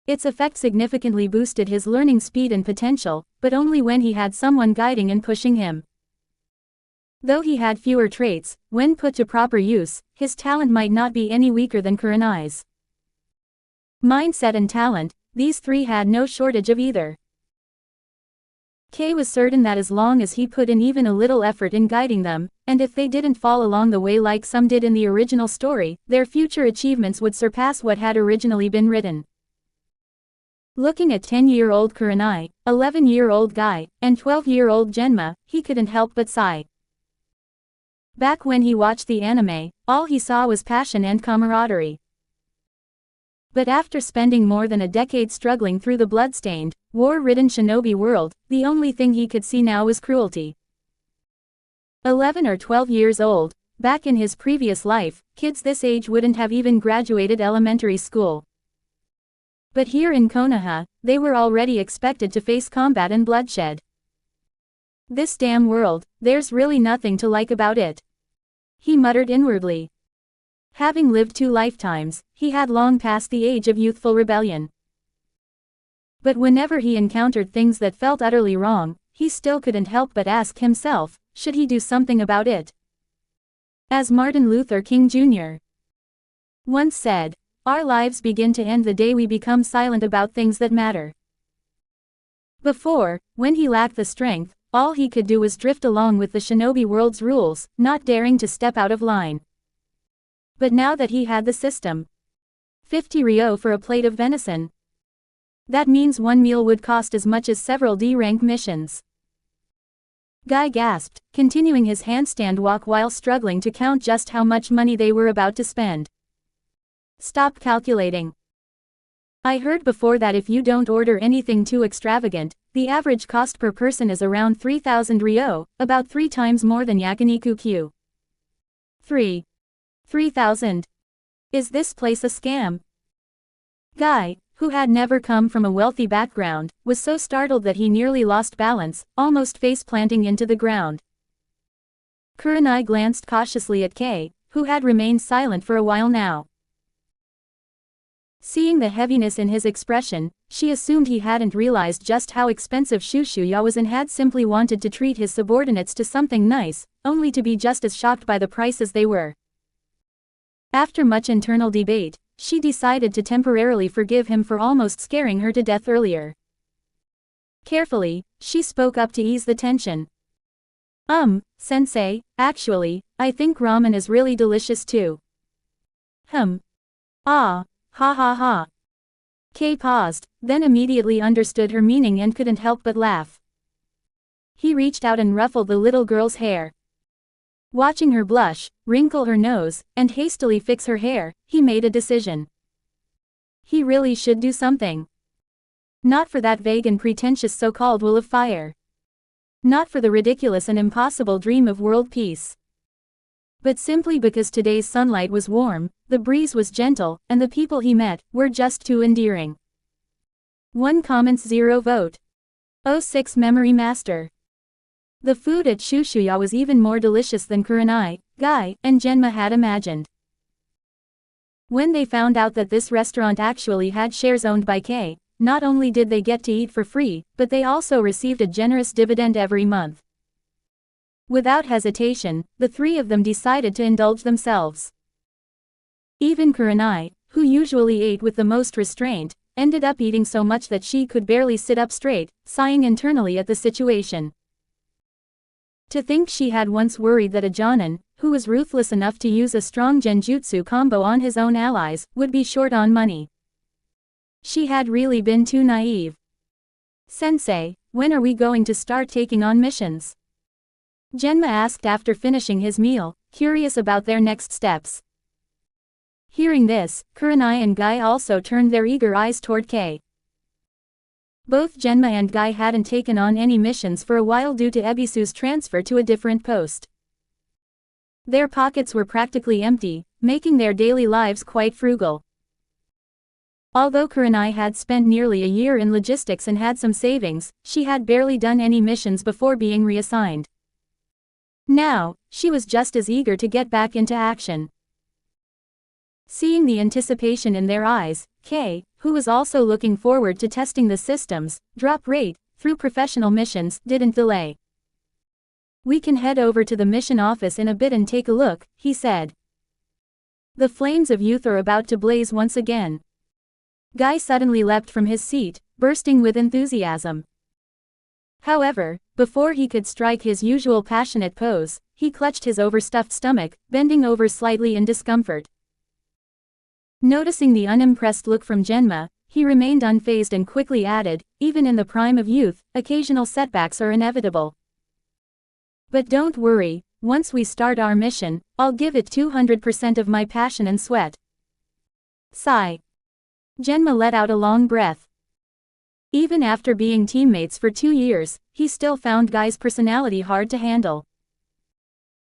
Its effect significantly boosted his learning speed and potential, but only when he had someone guiding and pushing him. Though he had fewer traits, when put to proper use, his talent might not be any weaker than Kurenai's. Mindset and talent, these 3 had no shortage of either. Kei was certain that as long as he put in even a little effort in guiding them, and if they didn't fall along the way like some did in the original story, their future achievements would surpass what had originally been written. Looking at 10-year-old Kurenai, 11-year-old Guy, and 12-year-old Genma, he couldn't help but sigh. Back when he watched the anime, all he saw was passion and camaraderie. But after spending more than a decade struggling through the bloodstained, war-ridden shinobi world, the only thing he could see now was cruelty. 11 or 12 years old, back in his previous life, kids this age wouldn't have even graduated elementary school. But here in Konoha, they were already expected to face combat and bloodshed. This damn world, there's really nothing to like about it. He muttered inwardly. Having lived 2 lifetimes, he had long passed the age of youthful rebellion. But whenever he encountered things that felt utterly wrong, he still couldn't help but ask himself, should he do something about it? As Martin Luther King Jr. once said, our lives begin to end the day we become silent about things that matter. Before, when he lacked the strength, all he could do was drift along with the shinobi world's rules, not daring to step out of line. But now that he had the system, 50 ryo for a plate of venison. That means one meal would cost as much as several D-rank missions. Guy gasped, continuing his handstand walk while struggling to count just how much money they were about to spend. Stop calculating. I heard before that if you don't order anything too extravagant, the average cost per person is around 3,000 ryo, about 3 times more than yakiniku Q. 3,000. Is this place a scam? Guy, who had never come from a wealthy background, was so startled that he nearly lost balance, almost face-planting into the ground. Kurenai glanced cautiously at Kei, who had remained silent for a while now. Seeing the heaviness in his expression, she assumed he hadn't realized just how expensive Shushuya was and had simply wanted to treat his subordinates to something nice, only to be just as shocked by the prices they were. After much internal debate, she decided to temporarily forgive him for almost scaring her to death earlier. Carefully, she spoke up to ease the tension. Sensei, actually, I think ramen is really delicious too. Ah, ha ha ha. Kei paused, then immediately understood her meaning and couldn't help but laugh. He reached out and ruffled the little girl's hair. Watching her blush, wrinkle her nose, and hastily fix her hair, he made a decision. He really should do something. Not for that vague and pretentious so-called will of fire. Not for the ridiculous and impossible dream of world peace. But simply because today's sunlight was warm, the breeze was gentle, and the people he met were just too endearing. 1 comments 0 vote. 06 Memory Master. The food at Shushuya was even more delicious than Kurenai, Guy, and Genma had imagined. When they found out that this restaurant actually had shares owned by Kei, not only did they get to eat for free, but they also received a generous dividend every month. Without hesitation, the 3 of them decided to indulge themselves. Even Kurenai, who usually ate with the most restraint, ended up eating so much that she could barely sit up straight, sighing internally at the situation. To think she had once worried that a Jonin, who was ruthless enough to use a strong genjutsu combo on his own allies, would be short on money. She had really been too naive. Sensei, when are we going to start taking on missions? Genma asked after finishing his meal, curious about their next steps. Hearing this, Kurenai and Guy also turned their eager eyes toward Kei. Both Genma and Guy hadn't taken on any missions for a while due to Ebisu's transfer to a different post. Their pockets were practically empty, making their daily lives quite frugal. Although Kurenai had spent nearly a year in logistics and had some savings, she had barely done any missions before being reassigned. Now, she was just as eager to get back into action. Seeing the anticipation in their eyes, Kei, who was also looking forward to testing the system's drop rate through professional missions, didn't delay. We can head over to the mission office in a bit and take a look, he said. The flames of youth are about to blaze once again. Guy suddenly leapt from his seat, bursting with enthusiasm. However, before he could strike his usual passionate pose, he clutched his overstuffed stomach, bending over slightly in discomfort. Noticing the unimpressed look from Genma, he remained unfazed and quickly added, even in the prime of youth, occasional setbacks are inevitable. But don't worry, once we start our mission, I'll give it 200% of my passion and sweat. Sigh. Genma let out a long breath. Even after being teammates for 2 years, he still found Guy's personality hard to handle.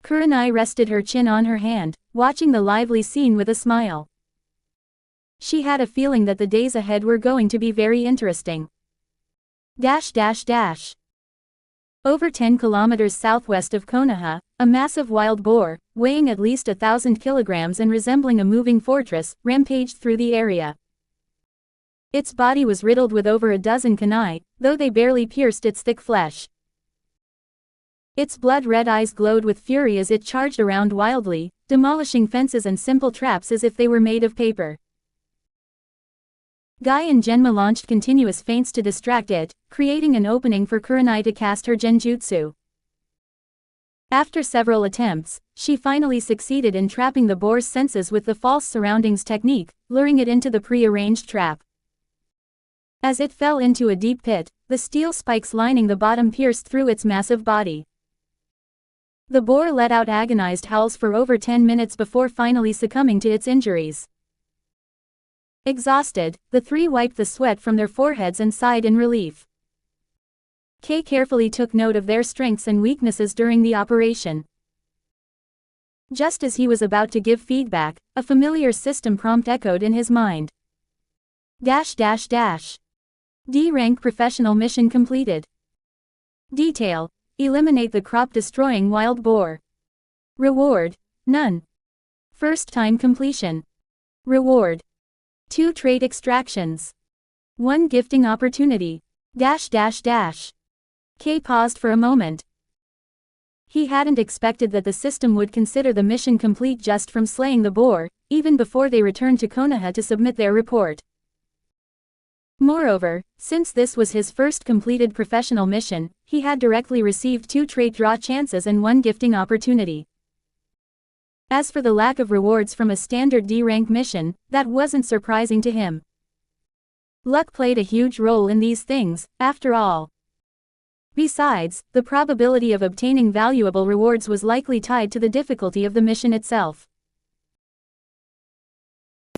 Kurenai rested her chin on her hand, watching the lively scene with a smile. She had a feeling that the days ahead were going to be very interesting. Over 10 kilometers southwest of Konoha, a massive wild boar, weighing at least 1,000 kilograms and resembling a moving fortress, rampaged through the area. Its body was riddled with over a dozen kunai, though they barely pierced its thick flesh. Its blood-red eyes glowed with fury as it charged around wildly, demolishing fences and simple traps as if they were made of paper. Guy and Genma launched continuous feints to distract it, creating an opening for Kurenai to cast her genjutsu. After several attempts, she finally succeeded in trapping the boar's senses with the false surroundings technique, luring it into the pre-arranged trap. As it fell into a deep pit, the steel spikes lining the bottom pierced through its massive body. The boar let out agonized howls for over 10 minutes before finally succumbing to its injuries. Exhausted, the three wiped the sweat from their foreheads and sighed in relief. Kei carefully took note of their strengths and weaknesses during the operation. Just as he was about to give feedback, a familiar system prompt echoed in his mind. D-rank professional mission completed. Detail: eliminate the crop-destroying wild boar. Reward: none. First time completion. Reward: 2 trait extractions. 1 gifting opportunity. Kei paused for a moment. He hadn't expected that the system would consider the mission complete just from slaying the boar, even before they returned to Konoha to submit their report. Moreover, since this was his first completed professional mission, he had directly received 2 trait draw chances and 1 gifting opportunity. As for the lack of rewards from a standard D-rank mission, that wasn't surprising to him. Luck played a huge role in these things, after all. Besides, the probability of obtaining valuable rewards was likely tied to the difficulty of the mission itself.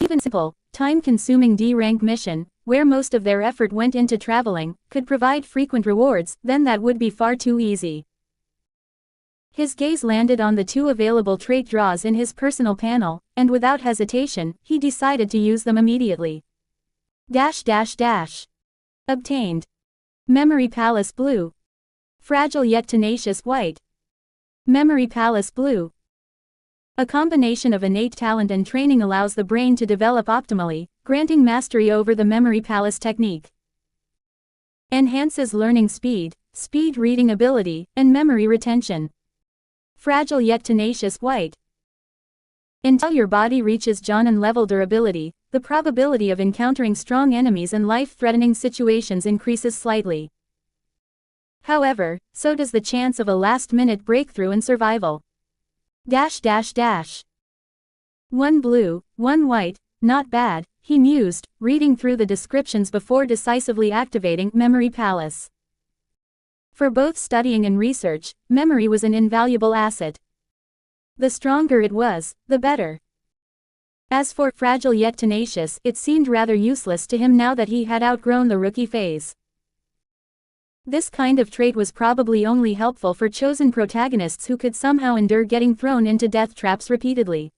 Even simple, time-consuming D-rank mission, where most of their effort went into traveling, could provide frequent rewards, then that would be far too easy. His gaze landed on the 2 available trait draws in his personal panel, and without hesitation, he decided to use them immediately. Obtained. Memory Palace Blue. Fragile yet tenacious white. Memory Palace Blue. A combination of innate talent and training allows the brain to develop optimally, granting mastery over the Memory Palace technique. Enhances learning speed, speed reading ability, and memory retention. Fragile yet tenacious white. Until your body reaches Jonin level durability, the probability of encountering strong enemies and life-threatening situations increases slightly. However, so does the chance of a last-minute breakthrough and survival. 1 blue, 1 white, not bad, he mused, reading through the descriptions before decisively activating Memory Palace. For both studying and research, memory was an invaluable asset. The stronger it was, the better. As for fragile yet tenacious, it seemed rather useless to him now that he had outgrown the rookie phase. This kind of trait was probably only helpful for chosen protagonists who could somehow endure getting thrown into death traps repeatedly.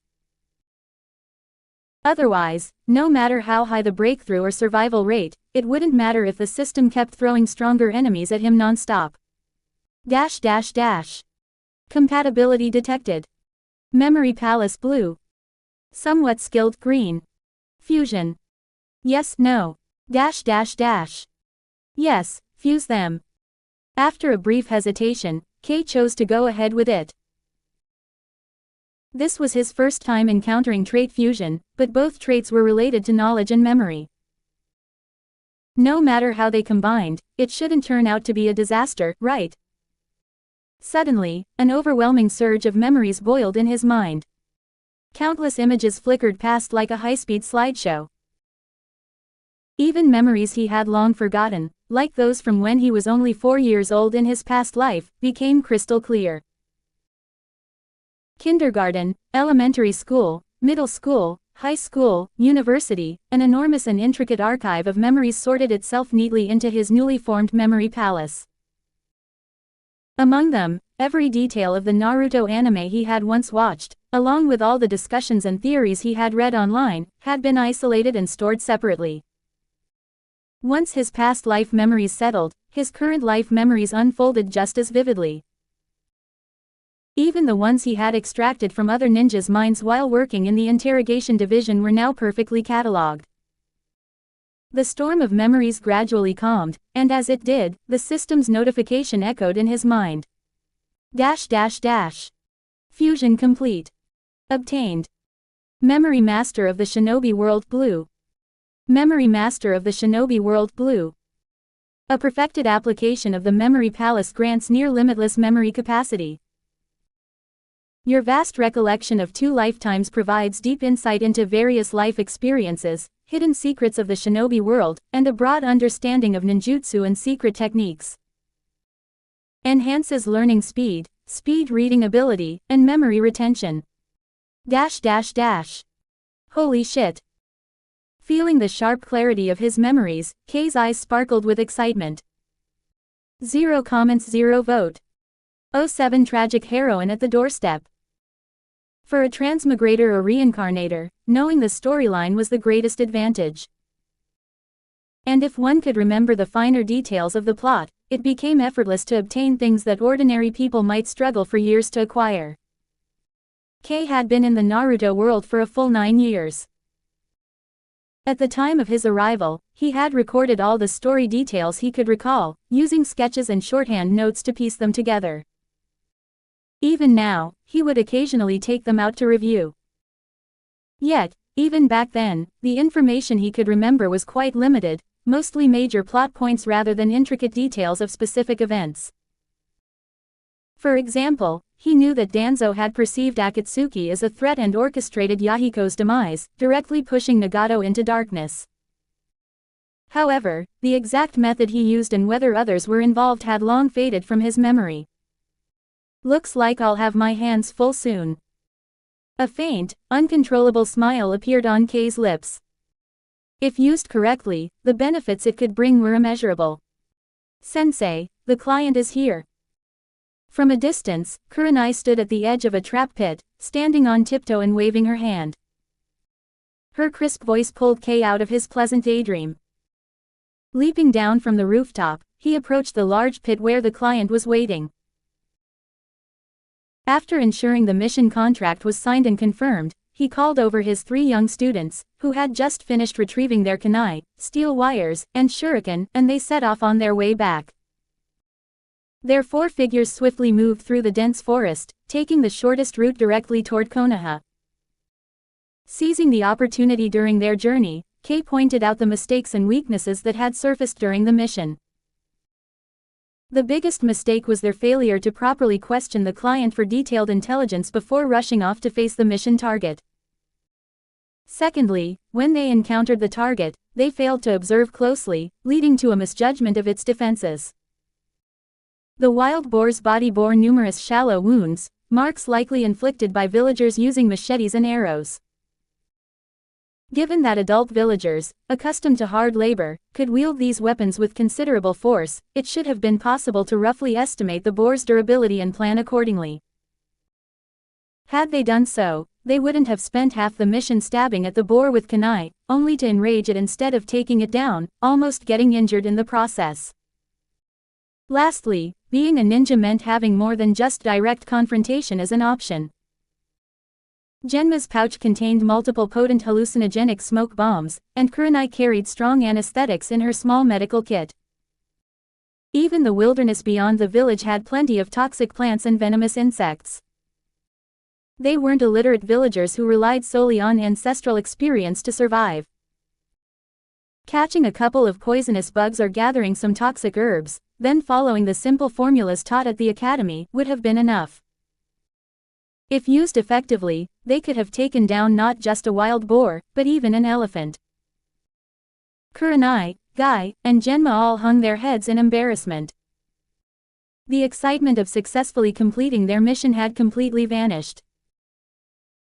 Otherwise, no matter how high the breakthrough or survival rate, it wouldn't matter if the system kept throwing stronger enemies at him non-stop. Compatibility detected. Memory Palace Blue. Somewhat skilled green. Fusion. Yes, no. Yes, fuse them. After a brief hesitation, Kei chose to go ahead with it. This was his first time encountering trait fusion, but both traits were related to knowledge and memory. No matter how they combined, it shouldn't turn out to be a disaster, right? Suddenly, an overwhelming surge of memories boiled in his mind. Countless images flickered past like a high-speed slideshow. Even memories he had long forgotten, like those from when he was only 4 years old in his past life, became crystal clear. Kindergarten, elementary school, middle school, high school, university, an enormous and intricate archive of memories sorted itself neatly into his newly formed memory palace. Among them, every detail of the Naruto anime he had once watched, along with all the discussions and theories he had read online, had been isolated and stored separately. Once his past life memories settled, his current life memories unfolded just as vividly. Even the ones he had extracted from other ninjas' minds while working in the interrogation division were now perfectly catalogued. The storm of memories gradually calmed, and as it did, the system's notification echoed in his mind. Fusion complete. Obtained. Memory Master of the Shinobi World Blue. Memory Master of the Shinobi World Blue. A perfected application of the Memory Palace grants near limitless memory capacity. Your vast recollection of 2 lifetimes provides deep insight into various life experiences, hidden secrets of the shinobi world, and a broad understanding of ninjutsu and secret techniques. Enhances learning speed, speed reading ability, and memory retention. Holy shit. Feeling the sharp clarity of his memories, Kei's eyes sparkled with excitement. 0 comments 0 vote. 07 Tragic heroine at the doorstep. For a transmigrator or reincarnator, knowing the storyline was the greatest advantage. And if one could remember the finer details of the plot, it became effortless to obtain things that ordinary people might struggle for years to acquire. Kei had been in the Naruto world for a full 9 years. At the time of his arrival, he had recorded all the story details he could recall, using sketches and shorthand notes to piece them together. Even now, he would occasionally take them out to review. Yet, even back then, the information he could remember was quite limited, mostly major plot points rather than intricate details of specific events. For example, he knew that Danzo had perceived Akatsuki as a threat and orchestrated Yahiko's demise, directly pushing Nagato into darkness. However, the exact method he used and whether others were involved had long faded from his memory. Looks like I'll have my hands full soon. A faint, uncontrollable smile appeared on Kei's lips. If used correctly, the benefits it could bring were immeasurable. Sensei, the client is here. From a distance, Kurenai stood at the edge of a trap pit, standing on tiptoe and waving her hand. Her crisp voice pulled Kei out of his pleasant daydream. Leaping down from the rooftop, he approached the large pit where the client was waiting. After ensuring the mission contract was signed and confirmed, he called over his 3 young students, who had just finished retrieving their kunai, steel wires, and shuriken, and they set off on their way back. Their 4 figures swiftly moved through the dense forest, taking the shortest route directly toward Konoha. Seizing the opportunity during their journey, Kei pointed out the mistakes and weaknesses that had surfaced during the mission. The biggest mistake was their failure to properly question the client for detailed intelligence before rushing off to face the mission target. Secondly, when they encountered the target, they failed to observe closely, leading to a misjudgment of its defenses. The wild boar's body bore numerous shallow wounds, marks likely inflicted by villagers using machetes and arrows. Given that adult villagers, accustomed to hard labor, could wield these weapons with considerable force, it should have been possible to roughly estimate the boar's durability and plan accordingly. Had they done so, they wouldn't have spent half the mission stabbing at the boar with kunai, only to enrage it instead of taking it down, almost getting injured in the process. Lastly, being a ninja meant having more than just direct confrontation as an option. Genma's pouch contained multiple potent hallucinogenic smoke bombs, and Kurenai carried strong anesthetics in her small medical kit. Even the wilderness beyond the village had plenty of toxic plants and venomous insects. They weren't illiterate villagers who relied solely on ancestral experience to survive. Catching a couple of poisonous bugs or gathering some toxic herbs, then following the simple formulas taught at the academy, would have been enough. If used effectively, they could have taken down not just a wild boar, but even an elephant. Kurenai, Guy, and Genma all hung their heads in embarrassment. The excitement of successfully completing their mission had completely vanished.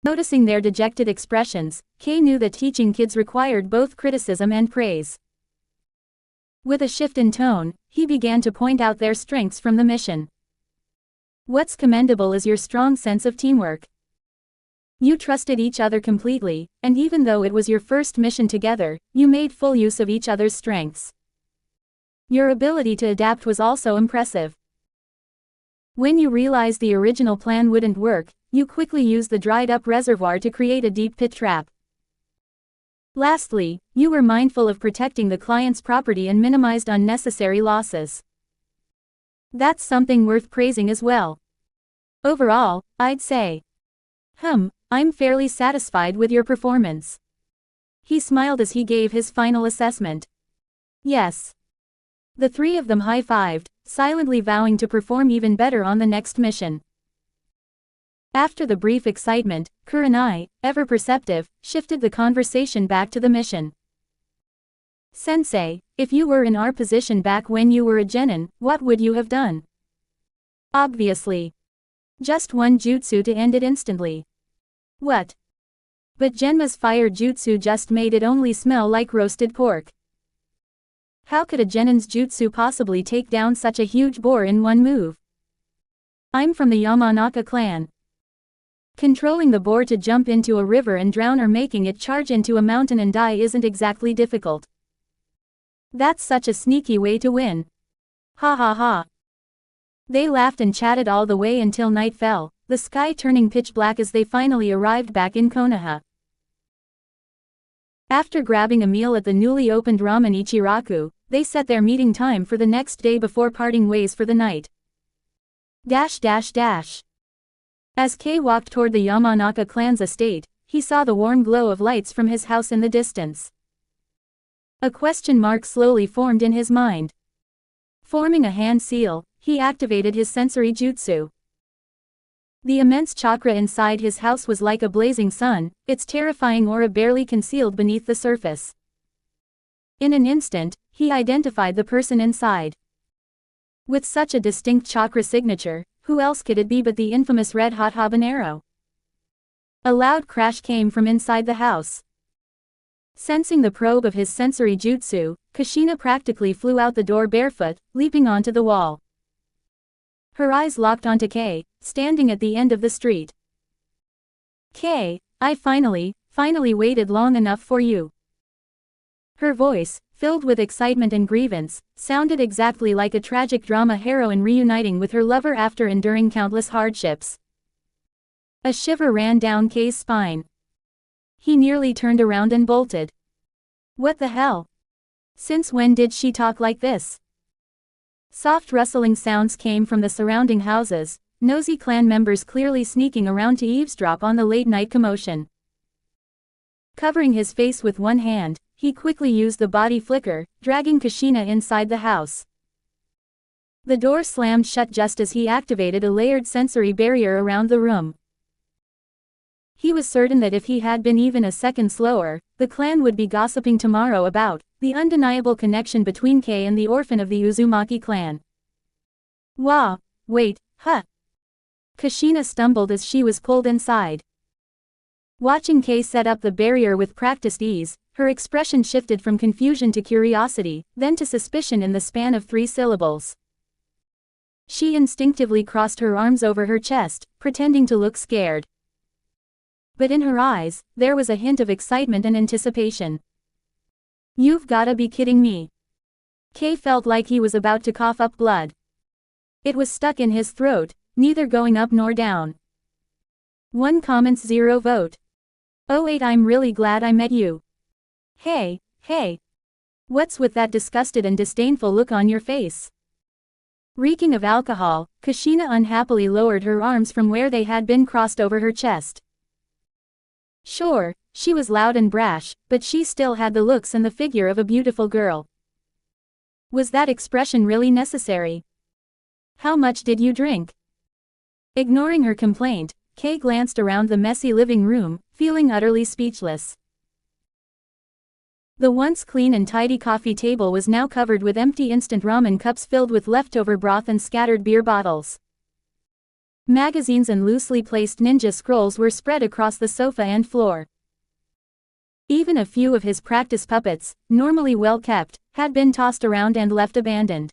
Noticing their dejected expressions, Kei knew that teaching kids required both criticism and praise. With a shift in tone, he began to point out their strengths from the mission. What's commendable is your strong sense of teamwork. You trusted each other completely, and even though it was your first mission together, you made full use of each other's strengths. Your ability to adapt was also impressive. When you realized the original plan wouldn't work, you quickly used the dried-up reservoir to create a deep pit trap. Lastly, you were mindful of protecting the client's property and minimized unnecessary losses. That's something worth praising as well. Overall, I'd say, I'm fairly satisfied with your performance. He smiled as he gave his final assessment. Yes. The three of them high-fived, silently vowing to perform even better on the next mission. After the brief excitement, Kurenai, ever perceptive, shifted the conversation back to the mission. Sensei, if you were in our position back when you were a genin, what would you have done? Obviously. Just one jutsu to end it instantly. What? But Genma's fire jutsu just made it only smell like roasted pork. How could a genin's jutsu possibly take down such a huge boar in one move? I'm from the Yamanaka clan. Controlling the boar to jump into a river and drown or making it charge into a mountain and die isn't exactly difficult. That's such a sneaky way to win. Ha ha ha. They laughed and chatted all the way until night fell, the sky turning pitch black as they finally arrived back in Konoha. After grabbing a meal at the newly opened ramen Ichiraku, they set their meeting time for the next day before parting ways for the night. As Kei walked toward the Yamanaka clan's estate, he saw the warm glow of lights from his house in the distance. A question mark slowly formed in his mind. Forming a hand seal, he activated his sensory jutsu. The immense chakra inside his house was like a blazing sun, its terrifying aura barely concealed beneath the surface. In an instant, he identified the person inside. With such a distinct chakra signature, who else could it be but the infamous red-hot habanero? A loud crash came from inside the house. Sensing the probe of his sensory jutsu, Kushina practically flew out the door barefoot, leaping onto the wall. Her eyes locked onto Kei, standing at the end of the street. Kei, I finally waited long enough for you. Her voice, filled with excitement and grievance, sounded exactly like a tragic drama heroine reuniting with her lover after enduring countless hardships. A shiver ran down Kei's spine. He nearly turned around and bolted. What the hell? Since when did she talk like this? Soft rustling sounds came from the surrounding houses, nosy clan members clearly sneaking around to eavesdrop on the late-night commotion. Covering his face with one hand, he quickly used the body flicker, dragging Kushina inside the house. The door slammed shut just as he activated a layered sensory barrier around the room. He was certain that if he had been even a second slower, the clan would be gossiping tomorrow about the undeniable connection between Kei and the orphan of the Uzumaki clan. Wait, huh? Kushina stumbled as she was pulled inside. Watching Kei set up the barrier with practiced ease, her expression shifted from confusion to curiosity, then to suspicion in the span of 3 syllables. She instinctively crossed her arms over her chest, pretending to look scared. But in her eyes, there was a hint of excitement and anticipation. You've gotta be kidding me. Kei felt like he was about to cough up blood. It was stuck in his throat, neither going up nor down. 1 comment 0 vote. Oh wait, I'm really glad I met you. Hey. What's with that disgusted and disdainful look on your face? Reeking of alcohol, Kushina unhappily lowered her arms from where they had been crossed over her chest. Sure, she was loud and brash, but she still had the looks and the figure of a beautiful girl. Was that expression really necessary? How much did you drink? Ignoring her complaint, Kei glanced around the messy living room, feeling utterly speechless. The once clean and tidy coffee table was now covered with empty instant ramen cups filled with leftover broth and scattered beer bottles. Magazines and loosely placed ninja scrolls were spread across the sofa and floor. Even a few of his practice puppets, normally well kept, had been tossed around and left abandoned.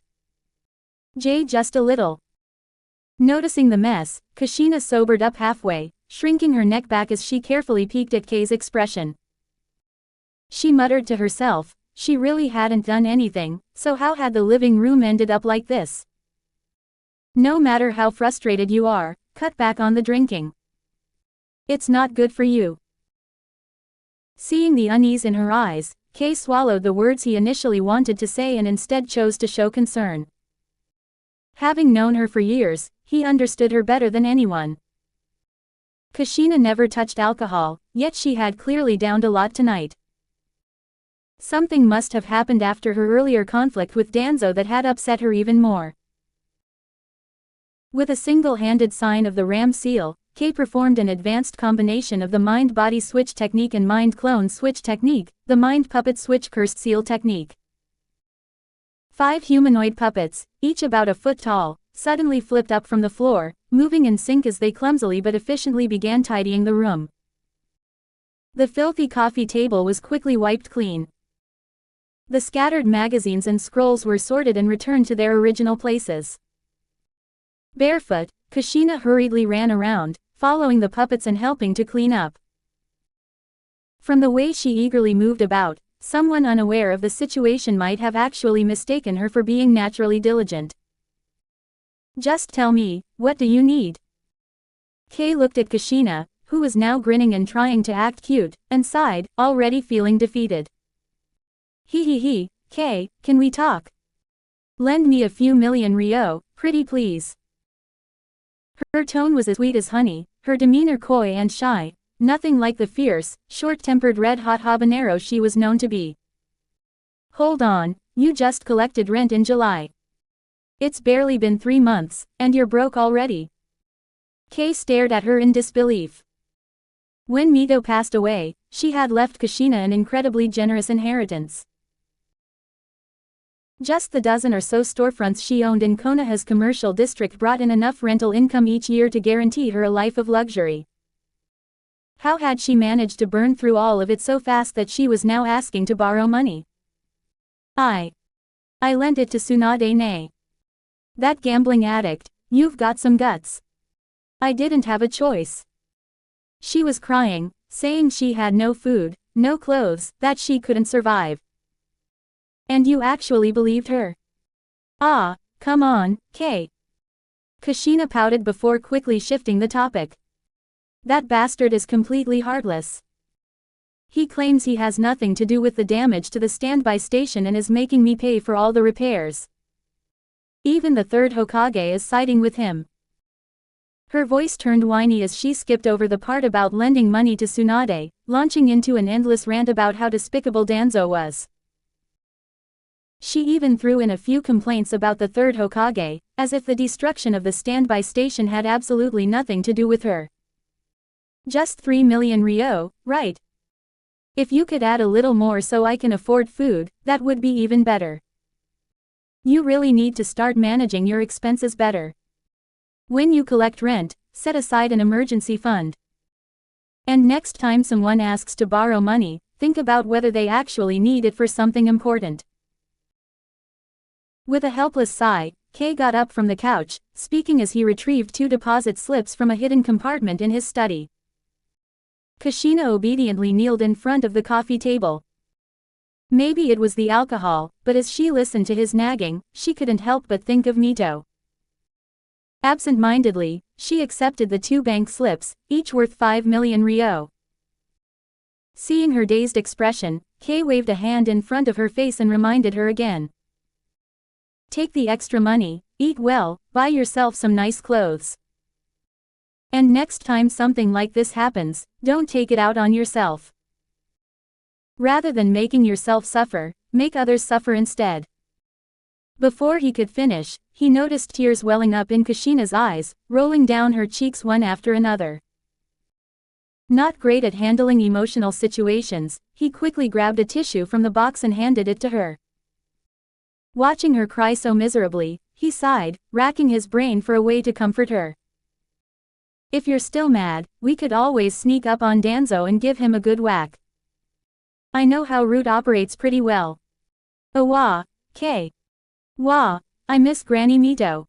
Just a little. Noticing the mess, Kushina sobered up halfway, shrinking her neck back as she carefully peeked at Kei's expression. She muttered to herself, she really hadn't done anything, so how had the living room ended up like this? No matter how frustrated you are, cut back on the drinking. It's not good for you. Seeing the unease in her eyes, Kei swallowed the words he initially wanted to say and instead chose to show concern. Having known her for years, he understood her better than anyone. Kushina never touched alcohol, yet she had clearly downed a lot tonight. Something must have happened after her earlier conflict with Danzo that had upset her even more. With a single-handed sign of the Ram seal, Kei performed an advanced combination of the mind-body switch technique and mind-clone switch technique, the mind-puppet switch cursed seal technique. 5 humanoid puppets, each about a foot tall, suddenly flipped up from the floor, moving in sync as they clumsily but efficiently began tidying the room. The filthy coffee table was quickly wiped clean. The scattered magazines and scrolls were sorted and returned to their original places. Barefoot, Kushina hurriedly ran around, following the puppets and helping to clean up. From the way she eagerly moved about, someone unaware of the situation might have actually mistaken her for being naturally diligent. Just tell me, what do you need? Kei looked at Kushina, who was now grinning and trying to act cute, and sighed, already feeling defeated. He, Kei, can we talk? Lend me a few million ryo, pretty please. Her tone was as sweet as honey, her demeanor coy and shy, nothing like the fierce, short-tempered red-hot habanero she was known to be. Hold on, you just collected rent in July. It's barely been 3 months, and you're broke already. Kei stared at her in disbelief. When Mito passed away, she had left Kushina an incredibly generous inheritance. Just the dozen or so storefronts she owned in Konoha's commercial district brought in enough rental income each year to guarantee her a life of luxury. How had she managed to burn through all of it so fast that she was now asking to borrow money? I lent it to Tsunade-ne. That gambling addict, you've got some guts. I didn't have a choice. She was crying, saying she had no food, no clothes, that she couldn't survive. And you actually believed her? Ah, come on, Kei. Kushina pouted before quickly shifting the topic. That bastard is completely heartless. He claims he has nothing to do with the damage to the standby station and is making me pay for all the repairs. Even the third Hokage is siding with him. Her voice turned whiny as she skipped over the part about lending money to Tsunade, launching into an endless rant about how despicable Danzo was. She even threw in a few complaints about the third Hokage, as if the destruction of the standby station had absolutely nothing to do with her. Just 3 million ryo, right? If you could add a little more so I can afford food, that would be even better. You really need to start managing your expenses better. When you collect rent, set aside an emergency fund. And next time someone asks to borrow money, think about whether they actually need it for something important. With a helpless sigh, Kei got up from the couch, speaking as he retrieved 2 deposit slips from a hidden compartment in his study. Kushina obediently kneeled in front of the coffee table. Maybe it was the alcohol, but as she listened to his nagging, she couldn't help but think of Mito. Absent-mindedly, she accepted the 2 bank slips, each worth 5 million ryo. Seeing her dazed expression, Kei waved a hand in front of her face and reminded her again. Take the extra money, eat well, buy yourself some nice clothes. And next time something like this happens, don't take it out on yourself. Rather than making yourself suffer, make others suffer instead. Before he could finish, he noticed tears welling up in Kushina's eyes, rolling down her cheeks one after another. Not great at handling emotional situations, he quickly grabbed a tissue from the box and handed it to her. Watching her cry so miserably, he sighed, racking his brain for a way to comfort her. If you're still mad, we could always sneak up on Danzo and give him a good whack. I know how Root operates pretty well. Oh wah, Kei. Wah, I miss Granny Mito.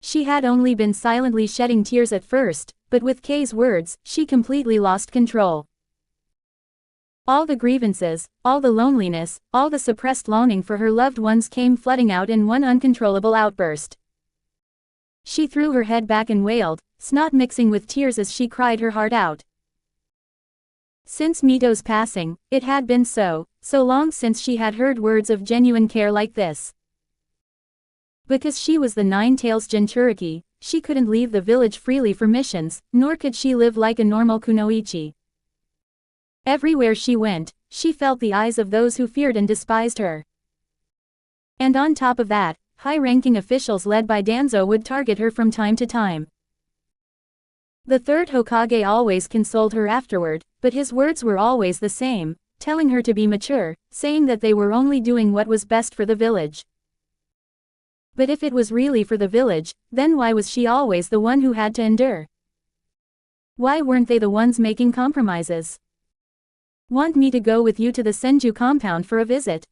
She had only been silently shedding tears at first, but with Kei's words, she completely lost control. All the grievances, all the loneliness, all the suppressed longing for her loved ones came flooding out in one uncontrollable outburst. She threw her head back and wailed, snot mixing with tears as she cried her heart out. Since Mito's passing, it had been so long since she had heard words of genuine care like this. Because she was the Nine-Tails Jinchuriki, she couldn't leave the village freely for missions, nor could she live like a normal kunoichi. Everywhere she went, she felt the eyes of those who feared and despised her. And on top of that, high-ranking officials led by Danzo would target her from time to time. The third Hokage always consoled her afterward, but his words were always the same, telling her to be mature, saying that they were only doing what was best for the village. But if it was really for the village, then why was she always the one who had to endure? Why weren't they the ones making compromises? Want me to go with you to the Senju compound for a visit?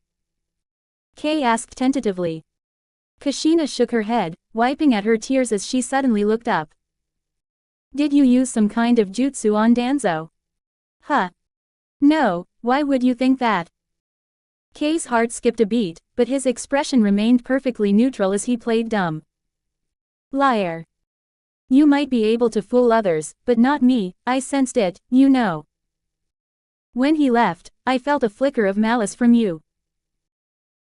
Kei asked tentatively. Kushina shook her head, wiping at her tears as she suddenly looked up. Did you use some kind of jutsu on Danzo? Huh. No, why would you think that? Kei's heart skipped a beat, but his expression remained perfectly neutral as he played dumb. Liar. You might be able to fool others, but not me, I sensed it, you know. When he left, I felt a flicker of malice from you.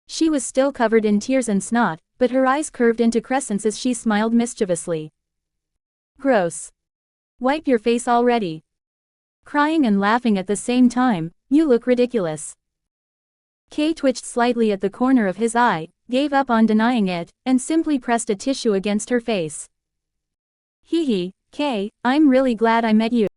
She was still covered in tears and snot, but her eyes curved into crescents as she smiled mischievously. Gross. Wipe your face already. Crying and laughing at the same time, you look ridiculous. Kei twitched slightly at the corner of his eye, gave up on denying it, and simply pressed a tissue against her face. Hee hee, Kei, I'm really glad I met you.